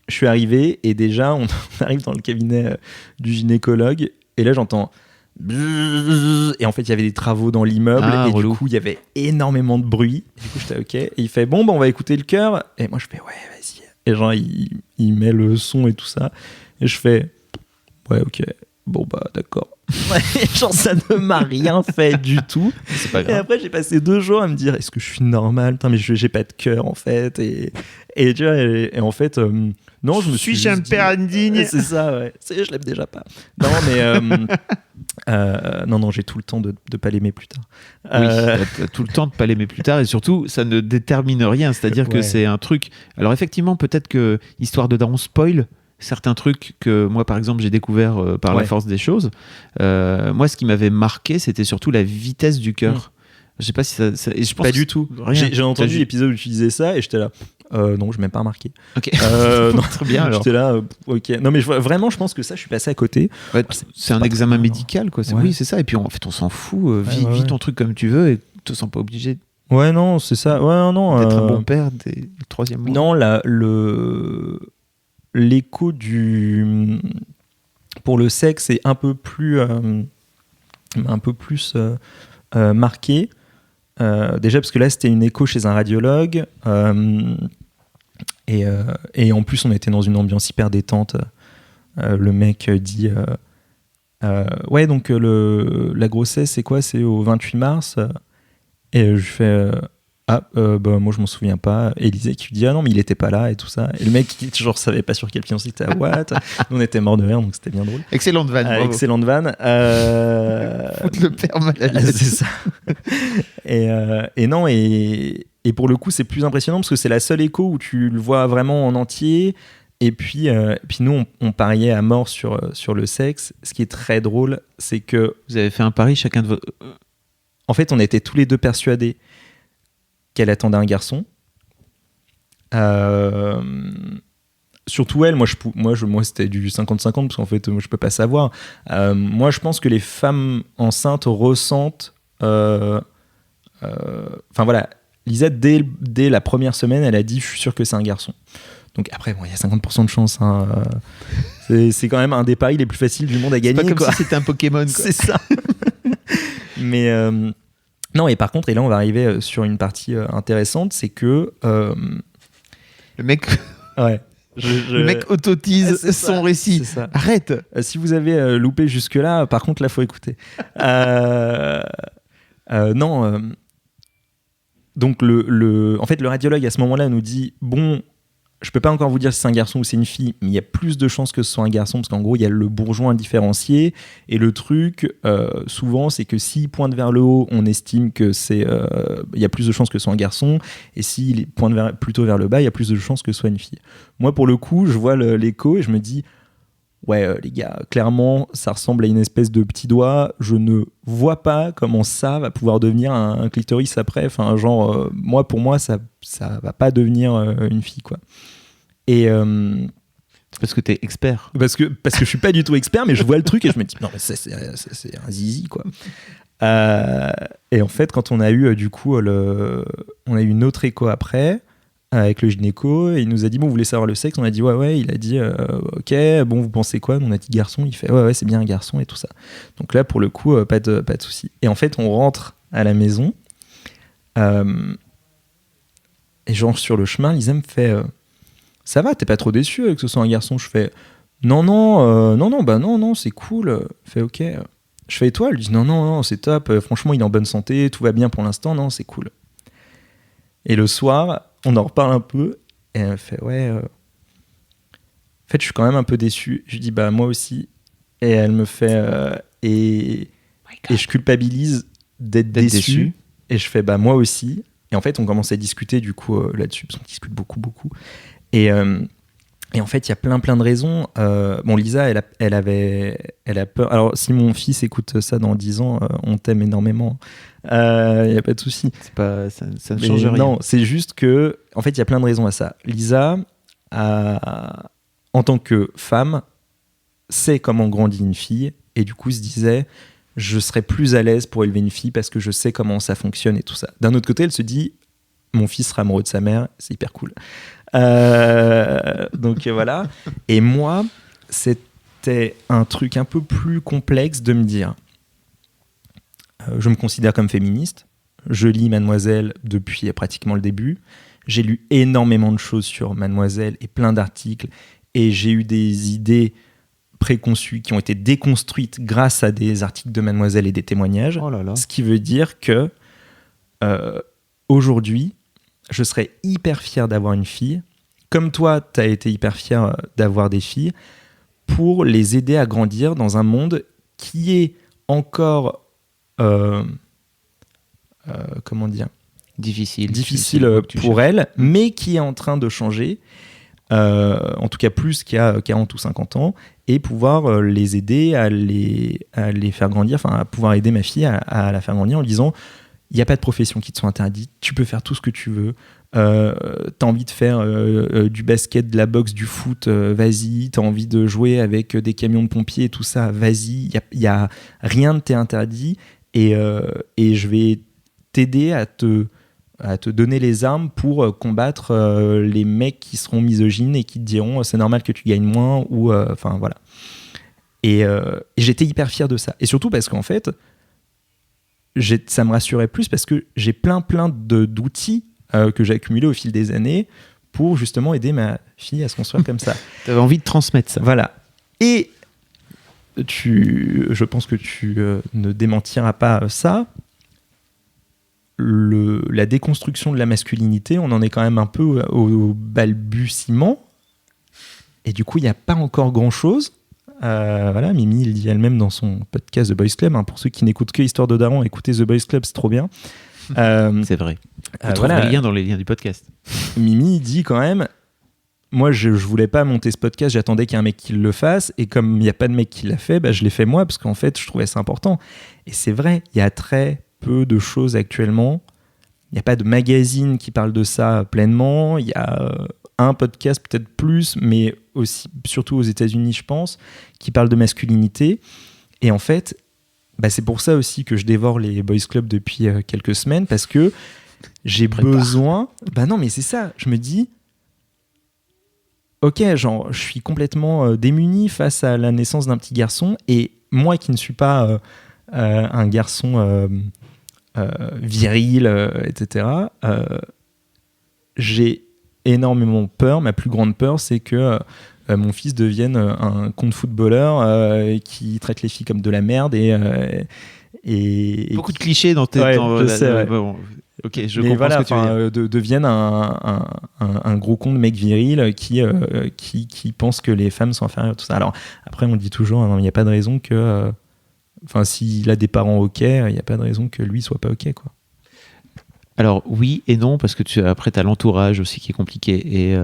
je suis arrivé et déjà on arrive dans le cabinet du gynécologue et là j'entends et en fait il y avait des travaux dans l'immeuble et du coup il y avait énormément de bruit, du coup j'étais ok, et il fait bon on va écouter le cœur, et moi je fais ouais vas-y, et genre il met le son et tout ça et je fais ouais ok bon bah d'accord. Genre ça ne m'a rien fait du tout. C'est pas grave. Et après j'ai passé 2 jours à me dire est-ce que je suis normal, putain mais j'ai pas de cœur en fait, et tu vois, et en fait non, je me suis un père indigne. C'est ça, ouais. Je l'aime déjà pas. Non, mais non, j'ai tout le temps de pas l'aimer plus tard. Oui, t'as tout le temps de pas l'aimer plus tard, et surtout, ça ne détermine rien. C'est-à-dire que c'est un truc. Alors effectivement, peut-être que Histoire de Daron spoil certains trucs que moi, par exemple, j'ai découvert par la force des choses. Moi, ce qui m'avait marqué, c'était surtout la vitesse du cœur. Je sais pas si ça et je pense pas du tout. Rien. J'ai entendu l'épisode où tu disais ça et j'étais là. Non, je m'ai même pas remarqué. Ok. Non, très bien. Alors. J'étais là. Ok. Non, mais vraiment, je pense que ça, je suis passé à côté. Ouais, c'est un examen médical, quoi. Oui, c'est ça. Et puis en fait, on s'en fout. Vis ton truc comme tu veux et tu te sens pas obligé. Ouais, non, c'est ça. Ouais, non. D'être un bon père dès le 3e mois. Non, l'écho pour le sexe est un peu plus marqué. Déjà parce que là c'était une écho chez un radiologue et en plus on était dans une ambiance hyper détente. Le mec dit ouais donc la grossesse c'est quoi, c'est au 28 mars et je fais bah moi je m'en souviens pas. Élisée qui lui dit ah non mais il était pas là et tout ça, et le mec qui genre savait pas sur quel pied on était à what. Nous on était morts de rire donc c'était bien drôle. Excellente vanne. Excellente vanne. Foutre le père mal à l'aise. C'est ça. Et non, et Et pour le coup, c'est plus impressionnant parce que c'est la seule écho où tu le vois vraiment en entier. Et puis nous, on pariait à mort sur le sexe. Ce qui est très drôle, c'est que... Vous avez fait un pari chacun de vos... En fait, on était tous les deux persuadés qu'elle attendait un garçon. Surtout elle, moi c'était du 50-50 parce qu'en fait, je peux pas savoir. Moi, je pense que les femmes enceintes ressentent... Enfin voilà, Lisa, dès la première semaine, elle a dit « je suis sûre que c'est un garçon ». Donc après, bon, il y a 50% de chance. Hein. C'est quand même un des paris les plus faciles du monde à gagner. C'est pas comme quoi. si c'était un Pokémon. Quoi. C'est ça. Mais non, et par contre, et là, on va arriver sur une partie intéressante, c'est que... Le mec... Ouais. Le mec autotise son récit. Arrête. Si vous avez loupé jusque-là, par contre, là, faut écouter. Non. Donc, en fait, le radiologue, à ce moment-là, nous dit « Bon, je peux pas encore vous dire si c'est un garçon ou c'est une fille, mais il y a plus de chances que ce soit un garçon, parce qu'en gros, il y a le bourgeon indifférencié. Et le truc, souvent, c'est que s'il pointe vers le haut, on estime que il y a plus de chances que ce soit un garçon. Et s'il pointe plutôt vers le bas, il y a plus de chances que ce soit une fille. Moi, pour le coup, je vois l'écho et je me dis... Ouais, les gars, clairement, ça ressemble à une espèce de petit doigt. Je ne vois pas comment ça va pouvoir devenir un clitoris après. Enfin, genre, pour moi, ça va pas devenir une fille, quoi. Et parce que t'es expert. Parce que je suis pas du tout expert, mais je vois le truc et je me dis non, mais c'est un zizi, quoi. Et en fait, quand on a eu du coup on a eu une autre écho après. Avec le gynéco, et il nous a dit bon, vous voulez savoir le sexe? On a dit ouais. Il a dit ok, bon, vous pensez quoi? On a dit garçon. Il fait ouais, c'est bien un garçon et tout ça. Donc là, pour le coup, pas de souci. Et en fait, on rentre à la maison, et genre sur le chemin, Lisa me fait ça va, t'es pas trop déçu que ce soit un garçon? Je fais non, c'est cool. Elle fait ok. Je fais et toi? Elle dit non, c'est top. Franchement, il est en bonne santé, tout va bien pour l'instant. Non, c'est cool. Et le soir, on en reparle un peu, et elle fait ouais. En fait, je suis quand même un peu déçu. Je lui dis bah moi aussi. Et elle me fait et je culpabilise d'être déçu. Et je fais bah moi aussi. Et en fait, on commence à discuter du coup là-dessus, parce qu'on discute beaucoup. Et en fait, il y a plein de raisons. Bon, Lisa, elle a peur. Alors, si mon fils écoute ça dans 10 ans, on t'aime énormément. Il n'y a pas de souci. Ça ne change rien. Non, c'est juste que, en fait, il y a plein de raisons à ça. Lisa, en tant que femme, sait comment grandit une fille, et du coup se disait, je serais plus à l'aise pour élever une fille parce que je sais comment ça fonctionne et tout ça. D'un autre côté, elle se dit, mon fils sera amoureux de sa mère, c'est hyper cool. Donc voilà. Et moi, c'était un truc un peu plus complexe de me dire, je me considère comme féministe, je lis Mademoiselle depuis pratiquement le début, j'ai lu énormément de choses sur Mademoiselle et plein d'articles, et j'ai eu des idées préconçues qui ont été déconstruites grâce à des articles de Mademoiselle et des témoignages. Oh là là. Ce qui veut dire que aujourd'hui, je serais hyper fier d'avoir une fille, comme toi, tu as été hyper fier d'avoir des filles, pour les aider à grandir dans un monde qui est encore comment dire, difficile pour elle, mais qui est en train de changer, en tout cas plus qu'il y a 40 ou 50 ans, et pouvoir les aider à les faire grandir, enfin à pouvoir aider ma fille à la faire grandir en lui disant, il n'y a pas de profession qui te sont interdites, tu peux faire tout ce que tu veux, t'as envie de faire du basket, de la boxe, du foot, vas-y, t'as envie de jouer avec des camions de pompiers et tout ça, vas-y, y a rien ne t'est interdit, et je vais t'aider à te donner les armes pour combattre les mecs qui seront misogynes et qui te diront c'est normal que tu gagnes moins, ou enfin voilà. Et j'étais hyper fier de ça, et surtout parce qu'en fait ça me rassurait plus parce que j'ai plein d'outils que j'ai accumulés au fil des années pour justement aider ma fille à se construire comme ça. T'avais envie de transmettre ça. Voilà. Et je pense que tu ne démentiras pas ça. La déconstruction de la masculinité, on en est quand même un peu au balbutiement. Et du coup, il n'y a pas encore grand-chose. Voilà, Mimi le dit elle-même dans son podcast The Boys Club. Pour ceux qui n'écoutent que Histoire de Daron, écoutez The Boys Club, c'est trop bien. C'est vrai. Vous trouverez les liens dans les liens du podcast. Mimi dit quand même, moi je voulais pas monter ce podcast, j'attendais qu'il y ait un mec qui le fasse, et comme il n'y a pas de mec qui l'a fait, je l'ai fait moi, parce qu'en fait je trouvais ça important. Et c'est vrai, il y a très peu de choses actuellement, il n'y a pas de magazine qui parle de ça pleinement, il y a un podcast peut-être plus, mais aussi, surtout aux États-Unis je pense, qui parle de masculinité. Et en fait, c'est pour ça aussi que je dévore les Boys Club depuis quelques semaines, parce que j'ai besoin... non, mais c'est ça. Je me dis, ok, genre, je suis complètement démuni face à la naissance d'un petit garçon, et moi qui ne suis pas un garçon viril, etc., j'ai énormément peur. Ma plus grande peur, c'est que mon fils devienne un con de footballeur qui traite les filles comme de la merde et beaucoup de clichés dans tes... Ouais, je sais, ouais. Bon, ok, je mais comprends voilà, ce que tu veux dire. Devienne un gros con de mec viril qui pense que les femmes sont inférieures, tout ça. Alors après, on dit toujours, il n'y a pas de raison que... s'il a des parents ok, il n'y a pas de raison que lui soit pas ok, quoi. Alors oui et non, parce que après tu as l'entourage aussi qui est compliqué. Et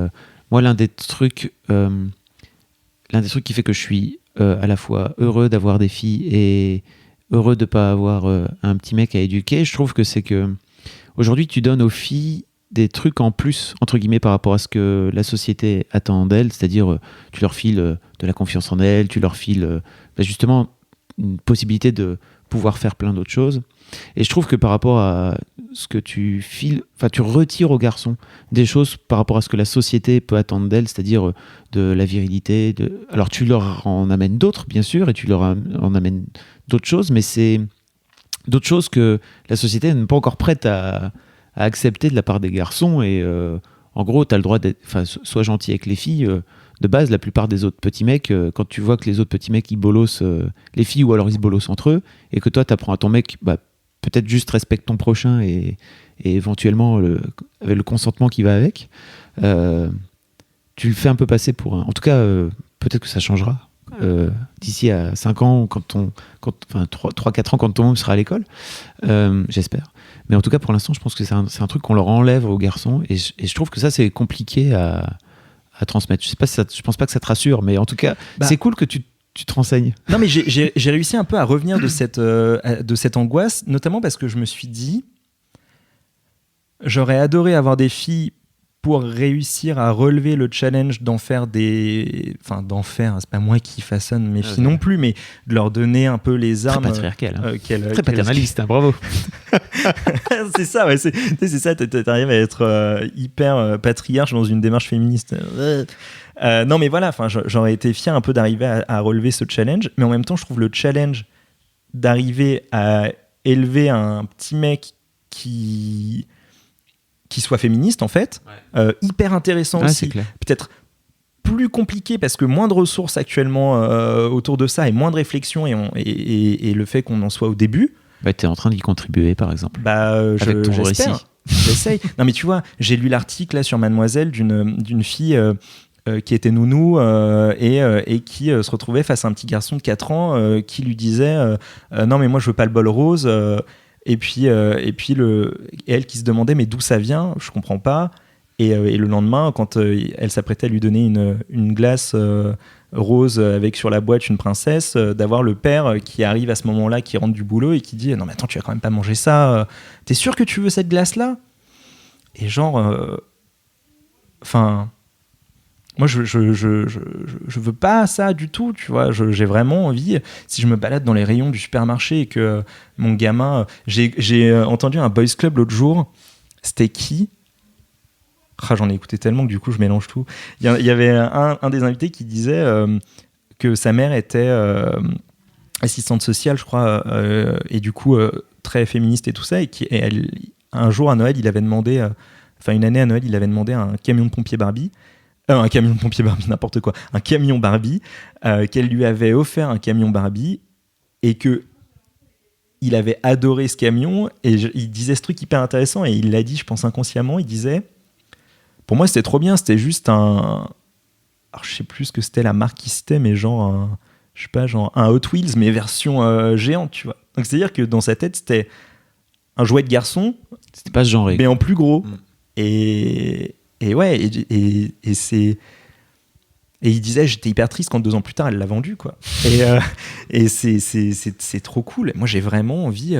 moi, l'un des trucs qui fait que je suis à la fois heureux d'avoir des filles et heureux de pas avoir un petit mec à éduquer, je trouve que c'est que aujourd'hui tu donnes aux filles des trucs en plus, entre guillemets, par rapport à ce que la société attend d'elles, c'est-à-dire tu leur files de la confiance en elles, tu leur files justement une possibilité de pouvoir faire plein d'autres choses. Et je trouve que par rapport à ce que tu files, tu retires aux garçons des choses par rapport à ce que la société peut attendre d'elles, c'est-à-dire de la virilité. Alors tu leur en amènes d'autres, bien sûr, et tu leur en amènes d'autres choses, mais c'est d'autres choses que la société n'est pas encore prête à accepter de la part des garçons. Et en gros, tu as le droit d'être, sois gentil avec les filles. De base, la plupart des autres petits mecs, quand tu vois que les autres petits mecs, ils bolossent les filles, ou alors ils se bolossent entre eux, et que toi, tu apprends à ton mec, peut-être juste respecte ton prochain et éventuellement avec le consentement qui va avec, tu le fais un peu passer pour un... En tout cas, peut-être que ça changera d'ici à 5 ans, 3-4 ans, quand ton môme sera à l'école, j'espère. Mais en tout cas, pour l'instant, je pense que c'est un truc qu'on leur enlève aux garçons, et je trouve que ça, c'est compliqué à transmettre. Je pense pas que ça te rassure, mais en tout cas, c'est cool que tu te renseignes. Non, mais j'ai réussi un peu à revenir de cette angoisse, notamment parce que je me suis dit, j'aurais adoré avoir des filles pour réussir à relever le challenge d'en faire c'est pas moi qui façonne mes filles non plus, mais de leur donner un peu les armes. Très patriarcal. Très paternaliste, bravo. C'est ça, ouais, c'est ça, t'arrives à être hyper patriarche dans une démarche féministe. Non, mais voilà, j'aurais été fier un peu d'arriver à relever ce challenge, mais en même temps, je trouve le challenge d'arriver à élever un petit mec qui soit féministe, en fait, hyper intéressant aussi. Peut-être plus compliqué parce que moins de ressources actuellement autour de ça, et moins de réflexion, et le fait qu'on en soit au début. T'es en train d'y contribuer, par exemple. Avec ton récit. J'essaye. Non, mais tu vois, j'ai lu l'article là sur Mademoiselle d'une fille qui était nounou et qui se retrouvait face à un petit garçon de 4 ans qui lui disait non, mais moi je veux pas le bol rose. Et puis elle qui se demandait mais d'où ça vient, je comprends pas. Et le lendemain, quand elle s'apprêtait à lui donner une glace rose avec sur la boîte une princesse, d'avoir le père qui arrive à ce moment-là, qui rentre du boulot et qui dit non mais attends, tu vas quand même pas manger ça, t'es sûr que tu veux cette glace là? Et genre moi je veux pas ça du tout, tu vois. J'ai vraiment envie, si je me balade dans les rayons du supermarché et que mon gamin, j'ai entendu un boys club l'autre jour, c'était qui? J'en ai écouté tellement que du coup je mélange tout. Il y avait un des invités qui disait que sa mère était assistante sociale, je crois, et du coup très féministe et tout ça, un jour à Noël il avait demandé, une année à Noël il avait demandé un camion de pompier Barbie. Un camion de pompier Barbie, n'importe quoi. Un camion Barbie, qu'elle lui avait offert un camion Barbie, et que il avait adoré ce camion, et il disait ce truc hyper intéressant, et il l'a dit, je pense inconsciemment, il disait, pour moi c'était trop bien, c'était juste alors je sais plus ce que c'était la marque qui c'était, mais genre un Hot Wheels, mais version géante, tu vois. Donc c'est-à-dire que dans sa tête, c'était un jouet de garçon C'était pas genré. Mais en plus gros. Et ouais, et c'est... Et il disait, j'étais hyper triste quand 2 ans plus tard, elle l'a vendu, quoi. Et c'est trop cool. Moi, j'ai vraiment envie...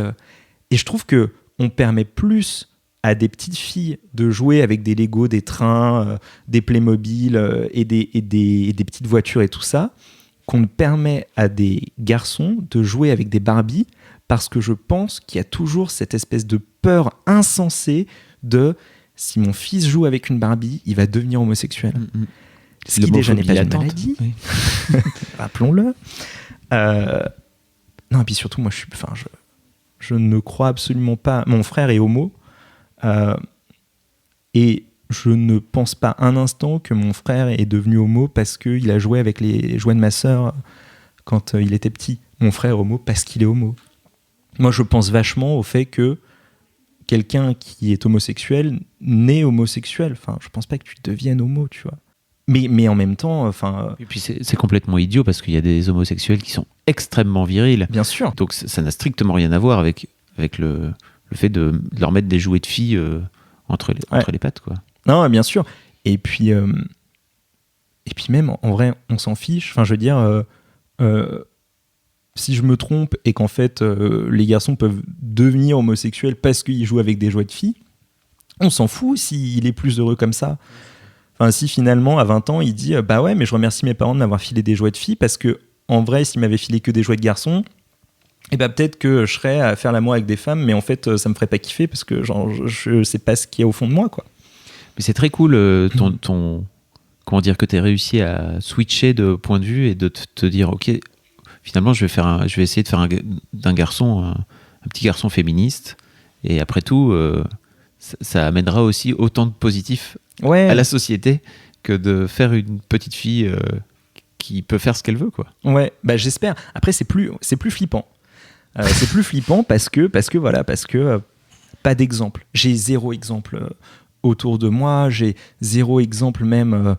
Et je trouve qu'on permet plus à des petites filles de jouer avec des Lego, des trains, des Playmobil et des petites voitures et tout ça, qu'on ne permet à des garçons de jouer avec des Barbies, parce que je pense qu'il y a toujours cette espèce de peur insensée de si mon fils joue avec une Barbie, il va devenir homosexuel. Ce qui déjà n'est pas une maladie. Oui. Rappelons-le. Non, et puis surtout, moi, je ne crois absolument pas... Mon frère est homo, et je ne pense pas un instant que mon frère est devenu homo parce qu'il a joué avec les jouets de ma sœur quand il était petit. Mon frère est homo parce qu'il est homo. Moi, je pense vachement au fait que quelqu'un qui est homosexuel naît homosexuel. Enfin, je pense pas que tu deviennes homo, tu vois. Mais en même temps, enfin... Et puis c'est complètement idiot parce qu'il y a des homosexuels qui sont extrêmement virils. Bien sûr. Donc ça n'a strictement rien à voir avec le fait de leur mettre des jouets de filles entre les pattes, quoi. Non, bien sûr. Et puis même, en vrai, on s'en fiche. Enfin, je veux dire, si je me trompe et qu'en fait, les garçons peuvent devenir homosexuels parce qu'ils jouent avec des jouets de filles, on s'en fout s'il est plus heureux comme ça. Enfin, si finalement, à 20 ans, il dit « Bah ouais, mais je remercie mes parents de m'avoir filé des jouets de filles parce que, en vrai, s'ils m'avaient filé que des jouets de garçons, et bah peut-être que je serais à faire l'amour avec des femmes, mais en fait, ça me ferait pas kiffer parce que genre, je sais pas ce qu'il y a au fond de moi, quoi. » Mais c'est très cool, comment dire, que tu aies réussi à switcher de point de vue et de te dire « Ok, finalement, je vais essayer de faire d'un garçon un petit garçon féministe. Et après tout, ça amènera aussi autant de positifs à la société que de faire une petite fille qui peut faire ce qu'elle veut, quoi. Ouais, bah j'espère. Après, c'est plus flippant. C'est plus flippant parce que pas d'exemple. J'ai 0 exemple autour de moi. J'ai 0 exemple même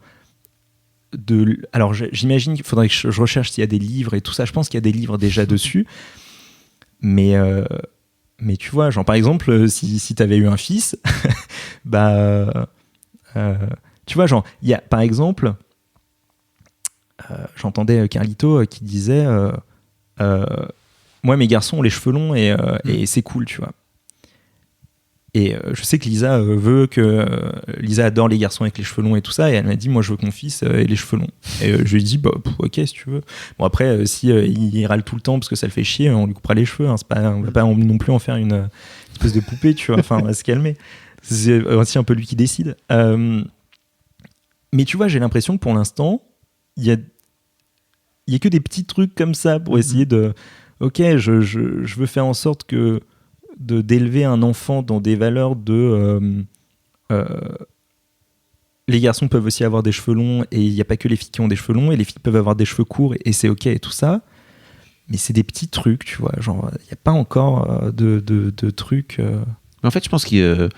alors j'imagine qu'il faudrait que je recherche s'il y a des livres et tout ça. Je pense qu'il y a des livres déjà dessus. Mais tu vois, genre par exemple, si t'avais eu un fils, bah tu vois, genre il y a par exemple, j'entendais Carlito qui disait moi mes garçons ont les cheveux longs et c'est cool, tu vois. Et je sais que Lisa Lisa adore les garçons avec les cheveux longs et tout ça, et elle m'a dit moi je veux que mon fils ait les cheveux longs. Et je lui ai dit bah ok si tu veux. Bon après si il râle tout le temps parce que ça le fait chier, on lui coupera les cheveux, hein, c'est pas, on va pas non plus en faire une espèce de poupée, tu vois. Enfin on va se calmer. C'est aussi un peu lui qui décide. Mais tu vois, j'ai l'impression que pour l'instant il y a que des petits trucs comme ça pour essayer de ok, je veux faire en sorte d'élever un enfant dans des valeurs de les garçons peuvent aussi avoir des cheveux longs et il n'y a pas que les filles qui ont des cheveux longs et les filles peuvent avoir des cheveux courts et c'est ok et tout ça, mais c'est des petits trucs, tu vois, genre il n'y a pas encore de trucs En fait je pense que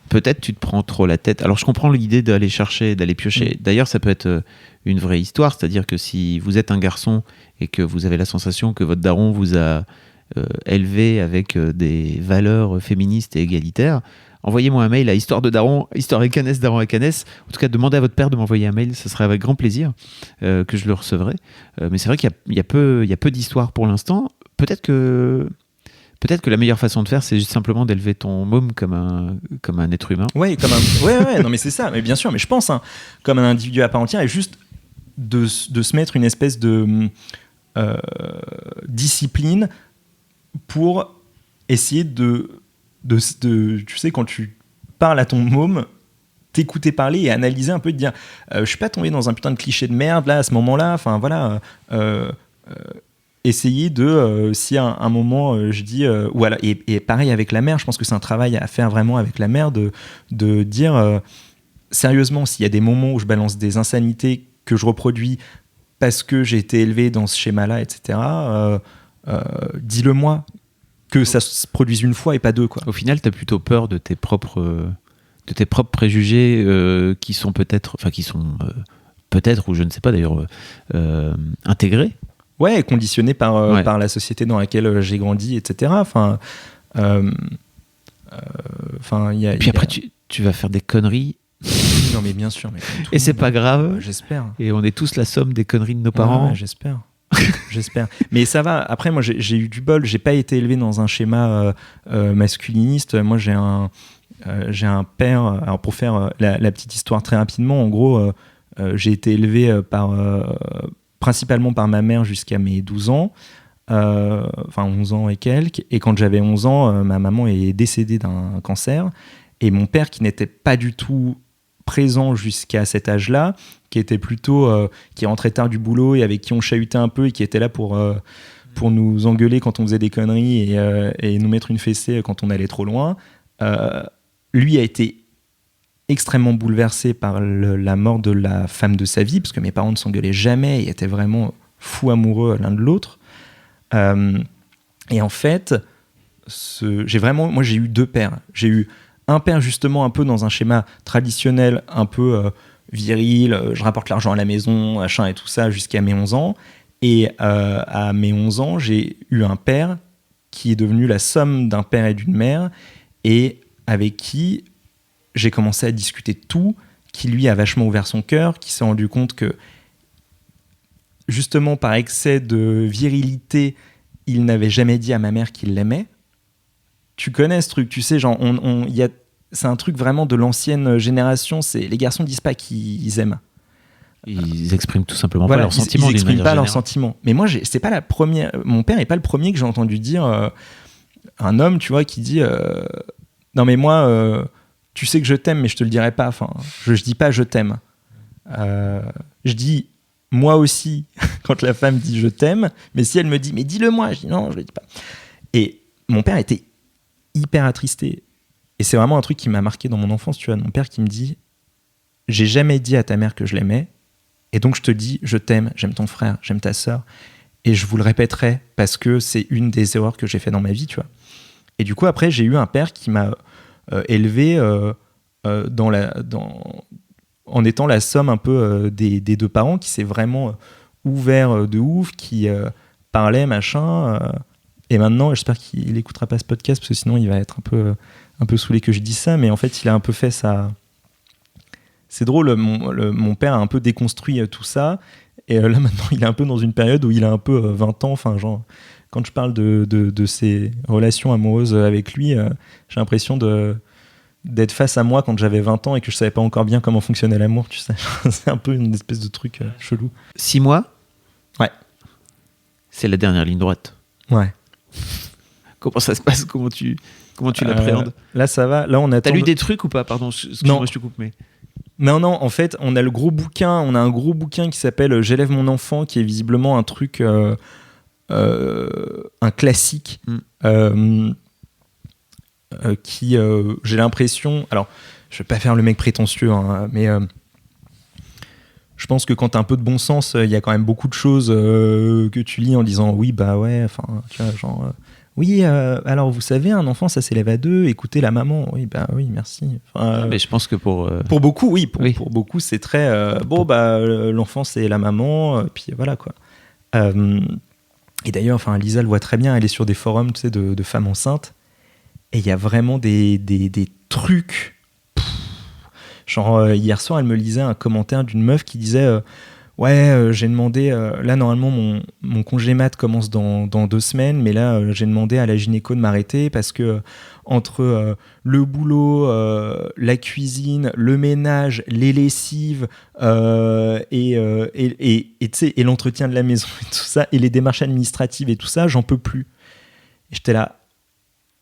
peut-être tu te prends trop la tête. Alors je comprends l'idée d'aller chercher, d'aller piocher. D'ailleurs ça peut être une vraie histoire, c'est-à-dire que si vous êtes un garçon et que vous avez la sensation que votre daron vous a élevé avec des valeurs féministes et égalitaires, envoyez-moi un mail à histoire et Canès, daron et Canès. En tout cas, demandez à votre père de m'envoyer un mail, ce serait avec grand plaisir que je le recevrai. Mais c'est vrai qu'il y a peu d'histoires pour l'instant. Peut-être que la meilleure façon de faire, c'est juste simplement d'élever ton môme comme un être humain. Ouais, non mais c'est ça, mais bien sûr, mais je pense comme un individu à part entière et juste de se mettre une espèce de discipline pour essayer de tu sais, quand tu parles à ton môme, t'écouter parler et analyser un peu, de dire je suis pas tombé dans un putain de cliché de merde là à ce moment-là, enfin voilà, essayer de si à un moment je dis voilà, et pareil avec la mère, je pense que c'est un travail à faire vraiment avec la mère de dire sérieusement, s'il y a des moments où je balance des insanités que je reproduis parce que j'ai été élevé dans ce schéma-là, etc., dis-le moi, que ça se produise une fois et pas 2, quoi. Au final, tu as plutôt peur de tes propres préjugés qui sont peut-être, ou je ne sais pas d'ailleurs, intégrés. Ouais, conditionnés par la société dans laquelle j'ai grandi, etc. Enfin, Enfin, il y a. Puis après, tu vas faire des conneries. Non, mais bien sûr. Mais et c'est pas grave. J'espère. Et on est tous la somme des conneries de nos parents. Ouais, j'espère. J'espère. Mais ça va. Après, moi, j'ai eu du bol. J'ai pas été élevé dans un schéma masculiniste. Moi, j'ai un père. Alors, pour faire la petite histoire très rapidement, en gros, j'ai été élevé principalement par ma mère jusqu'à mes 12 ans. Enfin 11 ans et quelques. Et quand j'avais 11 ans, ma maman est décédée d'un cancer. Et mon père, qui n'était pas du tout présent jusqu'à cet âge-là, qui était plutôt qui rentrait tard du boulot et avec qui on chahutait un peu et qui était là pour nous engueuler quand on faisait des conneries et nous mettre une fessée quand on allait trop loin, lui a été extrêmement bouleversé par la mort de la femme de sa vie, parce que mes parents ne s'engueulaient jamais et étaient vraiment fous amoureux l'un de l'autre. Et en fait, j'ai eu deux pères. J'ai eu un père justement un peu dans un schéma traditionnel, un peu viril, je rapporte l'argent à la maison, machin et tout ça, jusqu'à mes 11 ans. Et à mes 11 ans, j'ai eu un père qui est devenu la somme d'un père et d'une mère, et avec qui j'ai commencé à discuter de tout, qui lui a vachement ouvert son cœur, qui s'est rendu compte que justement par excès de virilité, il n'avait jamais dit à ma mère qu'il l'aimait. Tu connais ce truc, tu sais, genre, c'est un truc vraiment de l'ancienne génération, c'est les garçons disent pas qu'ils aiment. Ils expriment tout simplement pas leurs sentiments. Ils expriment pas leurs sentiments. Mais moi, c'est pas la première. Mon père est pas le premier que j'ai entendu dire un homme, tu vois, qui dit non mais moi, tu sais que je t'aime, mais je te le dirai pas. Enfin, je dis pas je t'aime. Je dis moi aussi quand la femme dit je t'aime, mais si elle me dit mais dis-le moi, je dis non, je le dis pas. Et mon père était hyper attristé. Et c'est vraiment un truc qui m'a marqué dans mon enfance, tu vois. Mon père qui me dit j'ai jamais dit à ta mère que je l'aimais, et donc je te dis je t'aime, j'aime ton frère, j'aime ta sœur, et je vous le répéterai parce que c'est une des erreurs que j'ai fait dans ma vie, tu vois. Et du coup après j'ai eu un père qui m'a élevé en étant la somme un peu des deux parents, qui s'est vraiment ouvert de ouf, qui parlait machin. Et maintenant, j'espère qu'il n'écoutera pas ce podcast, parce que sinon il va être un peu saoulé que je dise ça, mais en fait il a un peu fait ça. C'est drôle, mon père a un peu déconstruit tout ça, et là maintenant il est un peu dans une période où il a un peu 20 ans, enfin genre, quand je parle de ses relations amoureuses avec lui, j'ai l'impression d'être face à moi quand j'avais 20 ans et que je savais pas encore bien comment fonctionnait l'amour, tu sais. C'est un peu une espèce de truc chelou. 6 mois ? Ouais. C'est la dernière ligne droite. Ouais. Comment ça se passe ? Comment tu l'appréhendes ? Là ça va, là on attend. T'as lu des trucs ou pas ? Pardon, excuse-moi, je te coupe, mais... Non, en fait, on a un gros bouquin qui s'appelle J'élève mon enfant, qui est visiblement un truc, un classique, qui, j'ai l'impression, alors, je vais pas faire le mec prétentieux, hein, mais je pense que quand t'as un peu de bon sens, il y a quand même beaucoup de choses que tu lis en disant oui, bah ouais, enfin, tu vois, genre... Oui, alors vous savez, un enfant, ça s'élève à 2, écoutez la maman. Oui, bah oui, merci. Enfin, mais je pense que pour beaucoup, oui. Pour beaucoup, c'est très... l'enfant, c'est la maman, puis voilà, quoi. Et d'ailleurs, enfin, Lisa le voit très bien, elle est sur des forums, tu sais, de femmes enceintes, et il y a vraiment des trucs... Genre, hier soir, elle me lisait un commentaire d'une meuf qui disait... j'ai demandé, là normalement mon congé mat commence dans 2 semaines, mais là j'ai demandé à la gynéco de m'arrêter parce que entre le boulot, la cuisine, le ménage, les lessives et l'entretien de la maison et tout ça, et les démarches administratives et tout ça, j'en peux plus. Et j'étais là,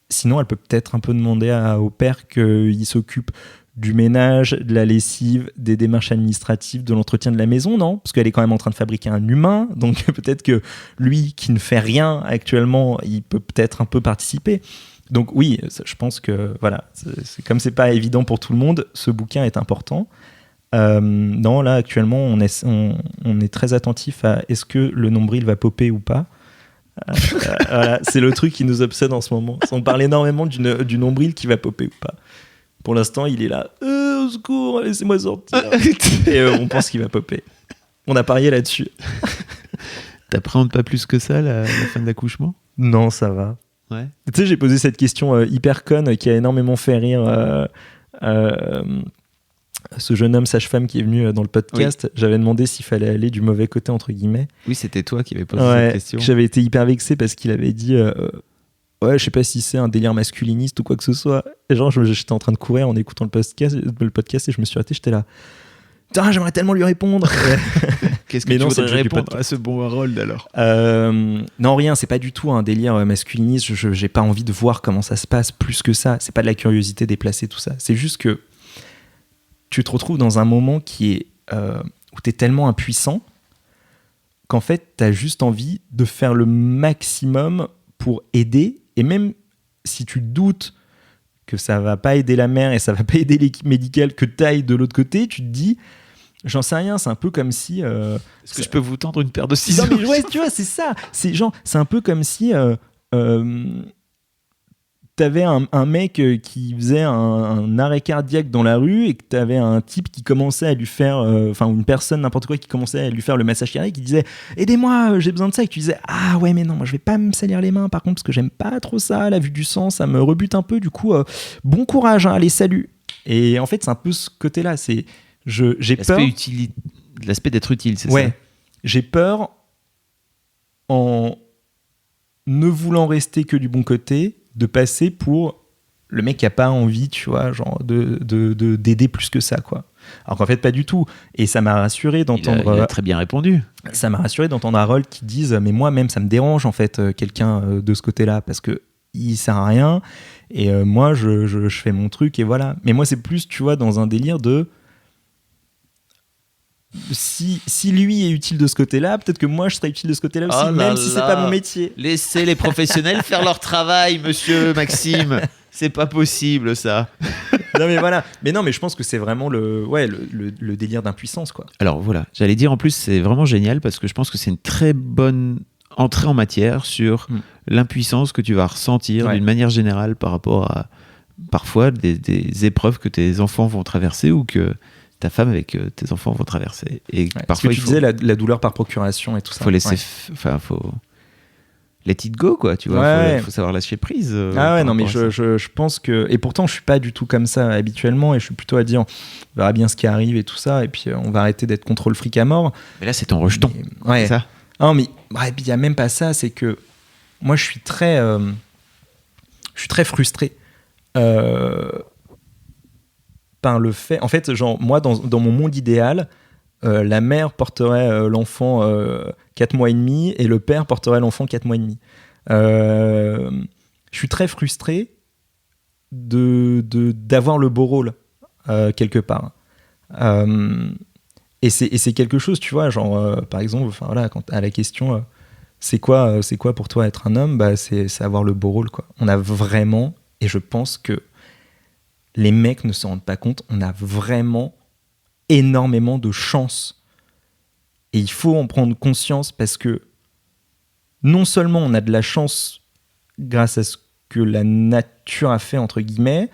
sinon elle peut peut-être un peu demander au père qu'il s'occupe du ménage, de la lessive, des démarches administratives, de l'entretien de la maison, non ? Parce qu'elle est quand même en train de fabriquer un humain, donc peut-être que lui, qui ne fait rien actuellement, il peut peut-être un peu participer. Donc oui, je pense que, voilà, comme c'est pas évident pour tout le monde, ce bouquin est important. Non, là, actuellement, on est très attentif à est-ce que le nombril va popper ou pas. Voilà, c'est le truc qui nous obsède en ce moment. On parle énormément du nombril qui va popper ou pas. Pour l'instant, il est là. Au secours, laissez-moi sortir. Et on pense qu'il va popper. On a parié là-dessus. T'appréhendes pas plus que ça la fin de l'accouchement ? Non, ça va. Ouais. Tu sais, j'ai posé cette question hyper conne qui a énormément fait rire ce jeune homme sage-femme qui est venu dans le podcast. Oui. J'avais demandé s'il fallait aller du mauvais côté, entre guillemets. Oui, c'était toi qui avais posé cette question. J'avais été hyper vexé parce qu'il avait dit ouais, je sais pas si c'est un délire masculiniste ou quoi que ce soit. Et genre, j'étais en train de courir en écoutant le podcast et je me suis arrêté, j'étais là. Putain, j'aimerais tellement lui répondre. Qu'est-ce que tu voudrais répondre à ce bon Harold alors? Non, rien, c'est pas du tout un délire masculiniste. J'ai pas envie de voir comment ça se passe plus que ça. C'est pas de la curiosité déplacée, tout ça. C'est juste que tu te retrouves dans un moment qui est où t'es tellement impuissant qu'en fait, t'as juste envie de faire le maximum pour aider. Et même si tu doutes que ça va pas aider la mère et ça va pas aider l'équipe médicale, que t'ailles de l'autre côté, tu te dis... J'en sais rien, c'est un peu comme si... Est-ce que je peux vous tendre une paire de ciseaux? Non mais ouais, tu vois, c'est ça. C'est un peu comme si t'avais un mec qui faisait un arrêt cardiaque dans la rue et que t'avais un type qui commençait à lui faire... Enfin, une personne, n'importe quoi, qui commençait à lui faire le massage cardiaque, qui disait « Aidez-moi, j'ai besoin de ça ». Et que tu disais « Ah ouais, mais non, moi je vais pas me salir les mains par contre, parce que j'aime pas trop ça, la vue du sang, ça me rebute un peu. Du coup, bon courage, hein, allez, salut ». Et en fait, c'est un peu ce côté-là, c'est... J'ai peur. L'aspect d'être utile, c'est ouais, ça. J'ai peur, en ne voulant rester que du bon côté, de passer pour le mec qui a pas envie, tu vois, genre d'aider plus que ça, quoi. Alors qu'en fait, pas du tout. Et ça m'a rassuré d'entendre. Il a très bien répondu. Ça m'a rassuré d'entendre Harold qui dise, mais moi-même, ça me dérange en fait, quelqu'un de ce côté-là, parce que il sert à rien. Et moi, je fais mon truc et voilà. Mais moi, c'est plus, tu vois, dans un délire de. Si lui est utile de ce côté-là, peut-être que moi je serais utile de ce côté-là aussi, même si c'est pas mon métier. Laissez les professionnels faire leur travail, monsieur Maxime. C'est pas possible, ça. Non mais voilà. Mais non, mais je pense que c'est vraiment le délire d'impuissance, quoi. Alors voilà, j'allais dire en plus, c'est vraiment génial parce que je pense que c'est une très bonne entrée en matière sur l'impuissance que tu vas ressentir d'une manière générale par rapport à parfois des épreuves que tes enfants vont traverser ou que ta femme avec tes enfants vont traverser. Et parfois, tu disais la douleur par procuration et tout ça. Faut laisser, faut let it go, quoi. Tu vois, faut savoir lâcher prise. Non, mais je pense que, et pourtant, je suis pas du tout comme ça habituellement, et je suis plutôt à dire, on verra bien ce qui arrive et tout ça, et puis on va arrêter d'être contrôle fric à mort. Mais là, c'est ton rejeton. C'est ça. Non, mais et puis il y a même pas ça. C'est que moi, je suis très frustré. Par le fait, en fait, genre moi dans mon monde idéal, la mère porterait l'enfant 4 mois et demi et le père porterait l'enfant 4 mois et demi. Je suis très frustré d'avoir le beau rôle quelque part. Et c'est quelque chose, tu vois, genre par exemple, voilà, quand à la question c'est quoi pour toi être un homme, bah c'est avoir le beau rôle, quoi. On a vraiment, et je pense que les mecs ne se rendent pas compte, on a vraiment énormément de chance. Et il faut en prendre conscience parce que non seulement on a de la chance grâce à ce que la nature a fait, entre guillemets,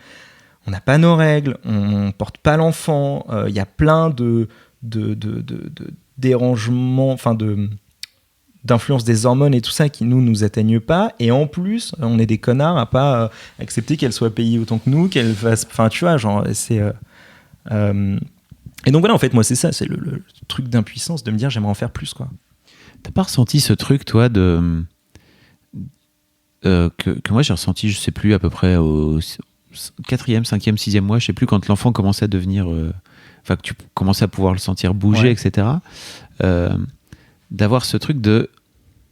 on n'a pas nos règles, on ne porte pas l'enfant, il y a plein de dérangements, enfin d'influence des hormones et tout ça qui nous atteignent pas, et en plus on est des connards à pas accepter qu'elle soit payée autant que nous, qu'elle fasse, enfin tu vois, genre c'est et donc voilà, en fait moi c'est ça, c'est le truc d'impuissance, de me dire j'aimerais en faire plus, quoi. T'as pas ressenti ce truc, toi, de que moi j'ai ressenti, je sais plus, à peu près au 4e, 5e, 6e mois, je sais plus, quand l'enfant commençait à devenir que tu commençais à pouvoir le sentir bouger, etc., d'avoir ce truc de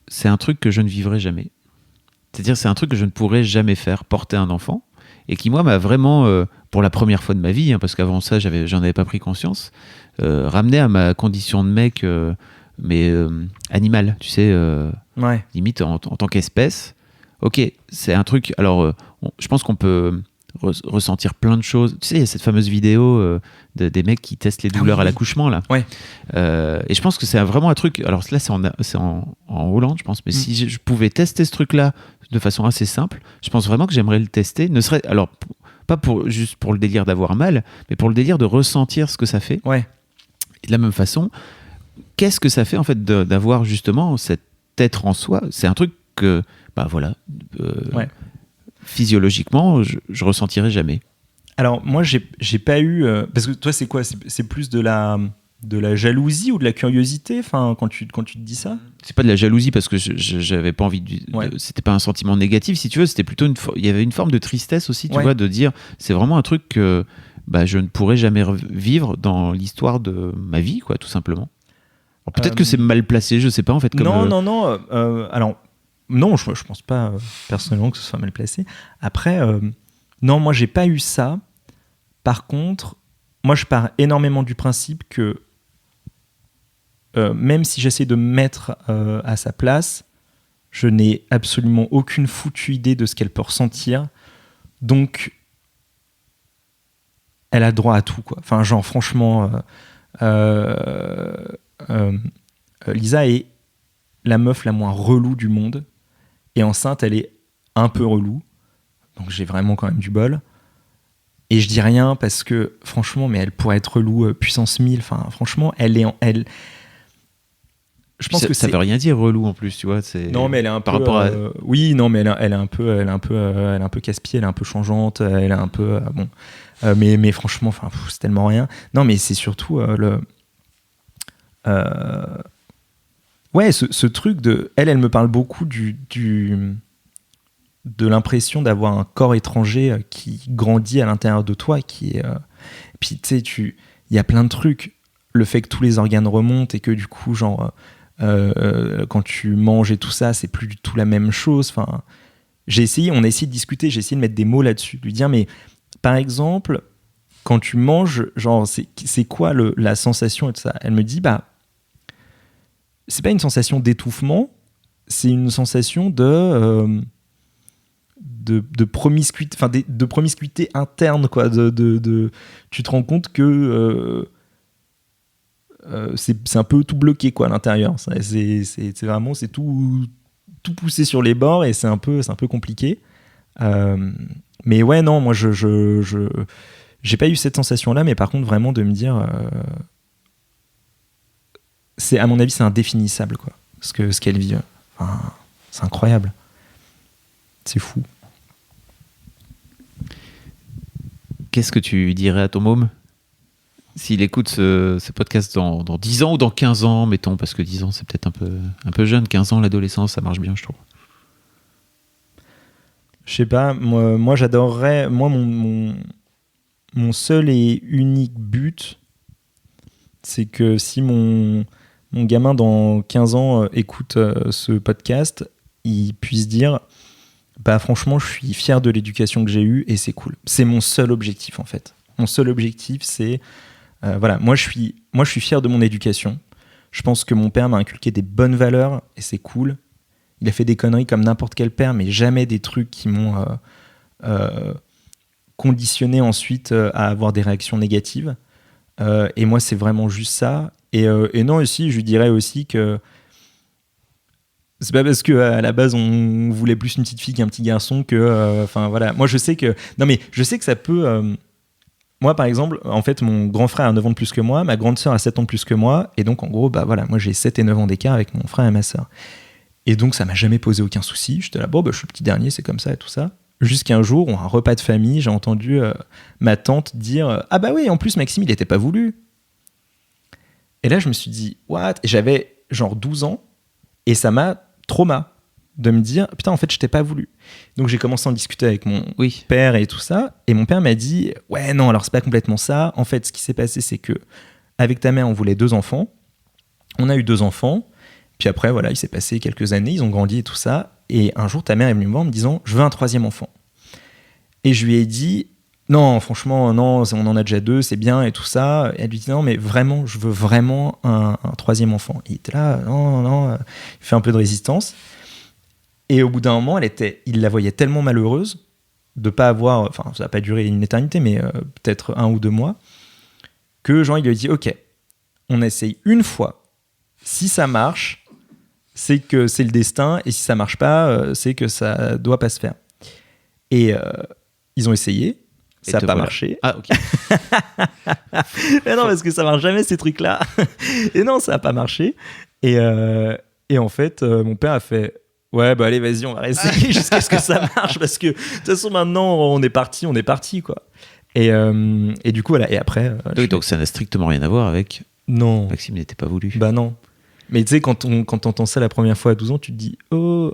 c'est un truc que je ne vivrai jamais, c'est-à-dire c'est un truc que je ne pourrai jamais faire, porter un enfant, et qui moi m'a vraiment pour la première fois de ma vie, parce qu'avant ça j'en avais pas pris conscience, ramené à ma condition de mec mais animal, tu sais, limite en tant qu'espèce. Ok, c'est un truc, alors je pense qu'on peut ressentir plein de choses. Tu sais, il y a cette fameuse vidéo des mecs qui testent les douleurs à l'accouchement, là. Ouais. Et je pense que c'est vraiment un truc... Alors là, c'est en Hollande, je pense. Mais si je pouvais tester ce truc-là de façon assez simple, je pense vraiment que j'aimerais le tester. Alors, pas juste pour le délire d'avoir mal, mais pour le délire de ressentir ce que ça fait. Ouais. Et de la même façon, qu'est-ce que ça fait, en fait, d'avoir justement cet être en soi? C'est un truc que... bah voilà, Ouais. physiologiquement, je ressentirais jamais. Alors moi j'ai pas eu parce que toi c'est quoi, c'est plus de la jalousie ou de la curiosité, enfin quand tu te dis ça. C'est pas de la jalousie parce que j'avais pas envie Ouais. c'était pas un sentiment négatif si tu veux, c'était plutôt il y avait une forme de tristesse aussi, tu Ouais. vois, de dire c'est vraiment un truc que bah, je ne pourrais jamais vivre dans l'histoire de ma vie, quoi, tout simplement. Alors, peut-être que c'est mal placé, je sais pas en fait. Comme Non. Alors non, je pense pas personnellement que ce soit mal placé. Après, non, moi j'ai pas eu ça. Par contre, moi je pars énormément du principe que même si j'essaie de me mettre à sa place, je n'ai absolument aucune foutue idée de ce qu'elle peut ressentir. Donc, elle a droit à tout, quoi. Enfin, genre, franchement, Lisa est la meuf la moins relou du monde. Et enceinte, elle est un peu relou. Donc, j'ai vraiment quand même du bol. Et je dis rien parce que, franchement, mais elle pourrait être relou puissance 1000. Enfin, franchement, je pense que ça veut rien dire relou en plus, tu vois. Non, mais elle est un par peu. rapport à... Oui, non, mais elle est un peu casse-pied, elle est un peu changeante, elle est un peu bon. Mais franchement, enfin, c'est tellement rien. Non, mais c'est surtout ouais, ce truc de. Elle me parle beaucoup de l'impression d'avoir un corps étranger qui grandit à l'intérieur de toi, qui est. Puis tu sais, il y a plein de trucs. Le fait que tous les organes remontent et que du coup, genre. Quand tu manges et tout ça, c'est plus du tout la même chose. Enfin, on a essayé de discuter, j'ai essayé de mettre des mots là-dessus, de lui dire, mais par exemple, quand tu manges, genre, c'est quoi la sensation et tout ça. Elle me dit, bah, c'est pas une sensation d'étouffement, c'est une sensation de promiscuité, enfin, de promiscuité interne, quoi. Tu te rends compte que c'est un peu tout bloqué, quoi, à l'intérieur. C'est vraiment tout poussé sur les bords et c'est un peu compliqué. Mais ouais, non, moi j'ai pas eu cette sensation là, mais par contre vraiment de me dire à mon avis c'est indéfinissable, quoi, ce qu'elle vit. Enfin, c'est incroyable, c'est fou. Qu'est-ce que tu dirais à ton môme s'il écoute ce podcast dans 10 ans ou dans 15 ans, mettons, parce que 10 ans, c'est peut-être un peu jeune. 15 ans, l'adolescence, ça marche bien, je trouve. Je sais pas, moi j'adorerais... Moi, mon seul et unique but, c'est que si mon gamin, dans 15 ans, écoute ce podcast, il puisse dire... Bah franchement, je suis fier de l'éducation que j'ai eue et c'est cool. C'est mon seul objectif, en fait. Mon seul objectif, c'est... voilà, moi je suis fier de mon éducation. Je pense que mon père m'a inculqué des bonnes valeurs et c'est cool. Il a fait des conneries comme n'importe quel père, mais jamais des trucs qui m'ont conditionné ensuite à avoir des réactions négatives. Et moi, c'est vraiment juste ça. Et non, aussi, je lui dirais aussi que c'est pas parce qu'à la base on voulait plus une petite fille qu'un petit garçon que. Enfin voilà, moi je sais que. Non, mais je sais que ça peut. Moi, par exemple, en fait, mon grand frère a 9 ans de plus que moi, ma grande sœur a 7 ans de plus que moi, et donc, en gros, bah voilà, moi, j'ai 7 et 9 ans d'écart avec mon frère et ma sœur. Et donc, ça m'a jamais posé aucun souci. J'étais là, bon, bah, je suis le petit dernier, c'est comme ça et tout ça. Jusqu'à un jour, un repas de famille, j'ai entendu ma tante dire « Ah bah oui, en plus, Maxime, il n'était pas voulu. » Et là, je me suis dit « What ?» Et j'avais genre 12 ans, et ça m'a trauma de me dire putain, en fait je t'ai pas voulu. Donc j'ai commencé à en discuter avec mon père et tout ça, et mon père m'a dit ouais non, alors c'est pas complètement ça, en fait ce qui s'est passé c'est que avec ta mère on voulait 2 enfants, on a eu 2 enfants, puis après voilà, il s'est passé quelques années, ils ont grandi et tout ça, et un jour ta mère est venue me voir en me disant je veux un 3e enfant. Et je lui ai dit non, franchement non, on en a déjà 2, c'est bien et tout ça. Et elle lui dit non, mais vraiment je veux vraiment un 3e enfant. Et il était là non, il fait un peu de résistance. Et au bout d'un moment, il la voyait tellement malheureuse de pas avoir, enfin ça n'a pas duré une éternité, mais peut-être 1 ou 2 mois, que genre il lui a dit ok, on essaye une fois, si ça marche, c'est que c'est le destin, et si ça marche pas, c'est que ça doit pas se faire. Et ils ont essayé, ça n'a pas marché. Ah ok. Mais non, parce que ça marche jamais ces trucs-là. Et non, ça n'a pas marché. Et en fait, mon père a fait Ouais, bah allez, vas-y, on va réessayer jusqu'à ce que ça marche, parce que de toute façon, maintenant, on est parti, quoi. Et du coup, voilà. Et après. Oui, donc ça n'a strictement rien à voir avec. Non. Maxime n'était pas voulu. Bah non. Mais tu sais, quand t'entends ça la première fois à 12 ans, tu te dis oh.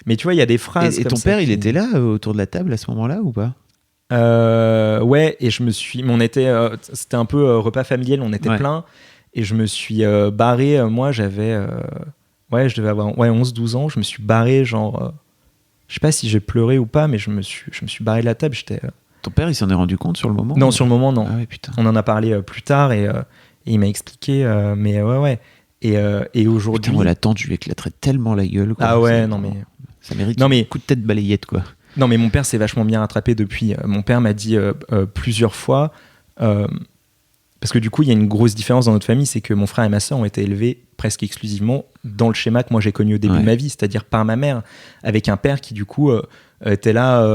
Mais tu vois, il y a des phrases. Et comme ton ça père, il était là autour de la table à ce moment-là ou pas? Ouais, et mais on était. C'était un peu repas familial, on était plein. Et je me suis barré. Moi, j'avais. Ouais, je devais avoir 11-12 ans. Je me suis barré, genre. Je sais pas si j'ai pleuré ou pas, mais je me suis barré de la table. J'étais. Ton père, il s'en est rendu compte sur le moment? Non, sur le moment, non. Ah ouais, putain. On en a parlé plus tard et il m'a expliqué. Mais ouais. Et aujourd'hui. Putain, moi, la tante, je lui éclaterais tellement la gueule, quoi. Ah ouais, non, mais. Ça mérite un coup de tête balayette, quoi. Non, mais mon père s'est vachement bien rattrapé depuis. Mon père m'a dit plusieurs fois. Parce que du coup, il y a une grosse différence dans notre famille, c'est que mon frère et ma sœur ont été élevés presque exclusivement dans le schéma que moi j'ai connu au début de ma vie, c'est-à-dire par ma mère, avec un père qui du coup était là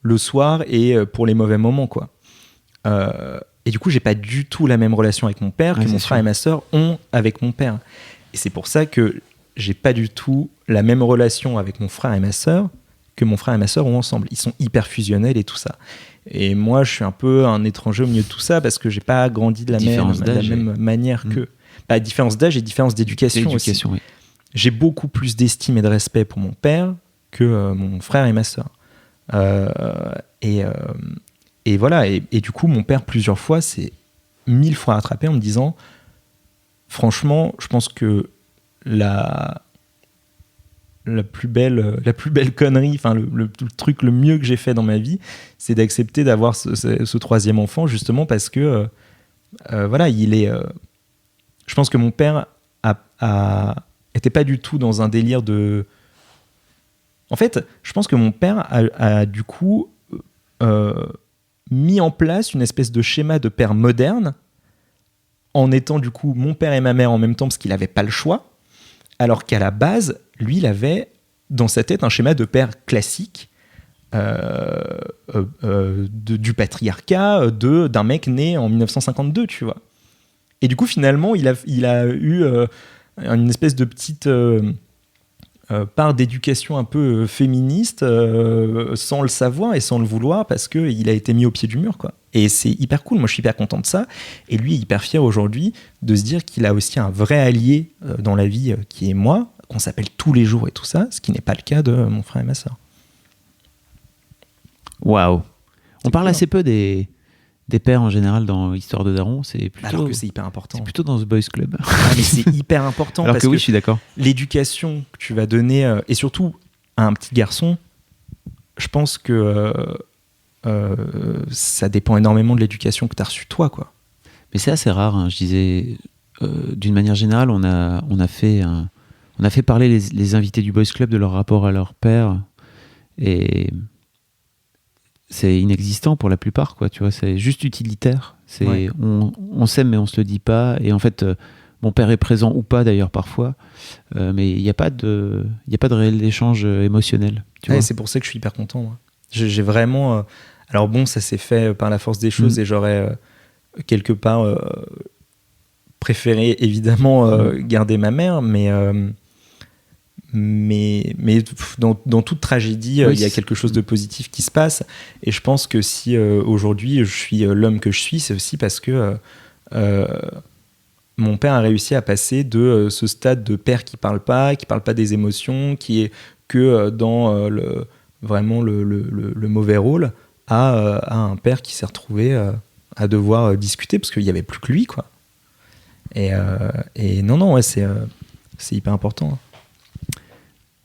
le soir et pour les mauvais moments, quoi. Et du coup, j'ai pas du tout la même relation avec mon père que mon frère et ma sœur ont avec mon père. Et c'est pour ça que j'ai pas du tout la même relation avec mon frère et ma sœur que mon frère et ma sœur ont ensemble. Ils sont hyper fusionnels et tout ça. Et moi, je suis un peu un étranger au milieu de tout ça parce que j'ai pas grandi de la même manière que. Bah, différence d'âge et différence d'éducation aussi. Oui. J'ai beaucoup plus d'estime et de respect pour mon père que mon frère et ma sœur. Et voilà. Et du coup, mon père, plusieurs fois, s'est 1000 fois rattrapé en me disant franchement, je pense que la plus belle connerie, enfin le truc le mieux que j'ai fait dans ma vie, c'est d'accepter d'avoir ce troisième enfant, justement parce que voilà, il est. Je pense que mon père était pas du tout dans un délire de. En fait, je pense que mon père a du coup mis en place une espèce de schéma de père moderne, en étant du coup mon père et ma mère en même temps parce qu'il n'avait pas le choix. Alors qu'à la base, lui, il avait dans sa tête un schéma de père classique du patriarcat, d'un mec né en 1952, tu vois. Et du coup, finalement, il a eu une espèce de petite part d'éducation un peu féministe, sans le savoir et sans le vouloir, parce qu'il a été mis au pied du mur, quoi. Et c'est hyper cool, moi je suis hyper content de ça. Et lui est hyper fier aujourd'hui de se dire qu'il a aussi un vrai allié dans la vie qui est moi, qu'on s'appelle tous les jours et tout ça, ce qui n'est pas le cas de mon frère et ma sœur. Waouh. On parle assez peu des pères en général dans Histoire de Daron. C'est plutôt, alors que c'est hyper important. C'est plutôt dans The Boys Club. Mais c'est hyper important. Alors parce que oui, je suis d'accord. L'éducation que tu vas donner, et surtout à un petit garçon, je pense que ça dépend énormément de l'éducation que tu as reçue toi, quoi. Mais c'est assez rare, hein. Je disais, d'une manière générale, on a fait parler les invités du Boys Club de leur rapport à leur père, et c'est inexistant pour la plupart, quoi. Tu vois, c'est juste utilitaire. On s'aime mais on se le dit pas, et en fait, mon père est présent ou pas d'ailleurs parfois, mais il n'y a pas de réel échange émotionnel. Tu vois. C'est pour ça que je suis hyper content, moi. J'ai vraiment. Alors bon, ça s'est fait par la force des choses, et j'aurais quelque part préféré évidemment garder ma mère, mais dans toute tragédie, il y a quelque chose de positif qui se passe. Et je pense que si aujourd'hui je suis l'homme que je suis, c'est aussi parce que mon père a réussi à passer de ce stade de père qui parle pas des émotions, qui est que dans vraiment le mauvais rôle, à un père qui s'est retrouvé à devoir discuter parce qu'il n'y avait plus que lui, quoi. Et non, ouais, c'est hyper important.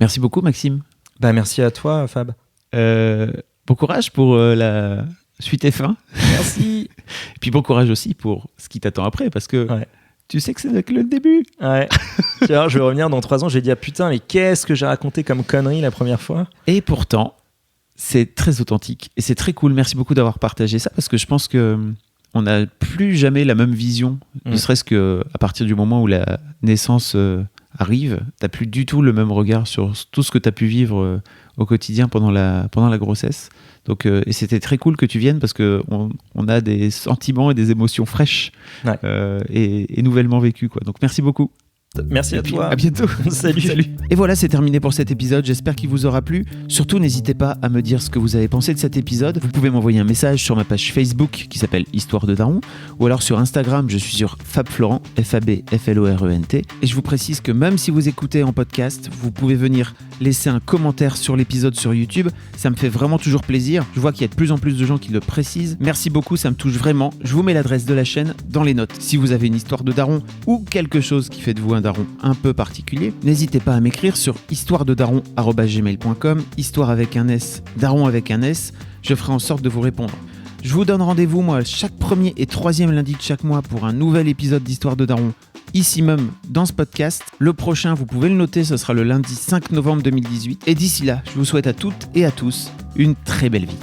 Merci beaucoup, Maxime. Bah, merci à toi, Fab. Bon courage pour la suite et fin. Merci. Et puis bon courage aussi pour ce qui t'attend après, parce que tu sais que c'est que le début. Ouais. Tu vois, je vais revenir dans 3 ans, j'ai dit, ah putain, mais qu'est-ce que j'ai raconté comme connerie la première fois ? Et pourtant, c'est très authentique et c'est très cool. Merci beaucoup d'avoir partagé ça, parce que je pense que on n'a plus jamais la même vision, ne serait-ce qu'à partir du moment où la naissance arrive, t'as plus du tout le même regard sur tout ce que t'as pu vivre au quotidien pendant la grossesse. Donc, et c'était très cool que tu viennes, parce que on a des sentiments et des émotions fraîches et nouvellement vécues, quoi. Donc merci beaucoup. Merci à toi. À bientôt. Salut. Et voilà, c'est terminé pour cet épisode. J'espère qu'il vous aura plu. Surtout, n'hésitez pas à me dire ce que vous avez pensé de cet épisode. Vous pouvez m'envoyer un message sur ma page Facebook qui s'appelle Histoire de Daron, ou alors sur Instagram, je suis sur FabFlorent, FabFlorent. Et je vous précise que même si vous écoutez en podcast, vous pouvez venir laisser un commentaire sur l'épisode sur YouTube. Ça me fait vraiment toujours plaisir. Je vois qu'il y a de plus en plus de gens qui le précisent. Merci beaucoup, ça me touche vraiment. Je vous mets l'adresse de la chaîne dans les notes. Si vous avez une histoire de daron ou quelque chose qui fait de vous un daron un peu particulier, n'hésitez pas à m'écrire sur histoirededaron@gmail.com, histoire avec un S, daron avec un S. Je ferai en sorte de vous répondre. Je vous donne rendez-vous, moi, chaque premier et troisième lundi de chaque mois pour un nouvel épisode d'Histoire de Daron, ici même, dans ce podcast. Le prochain, vous pouvez le noter, ce sera le lundi 5 novembre 2018. Et d'ici là, je vous souhaite à toutes et à tous une très belle vie.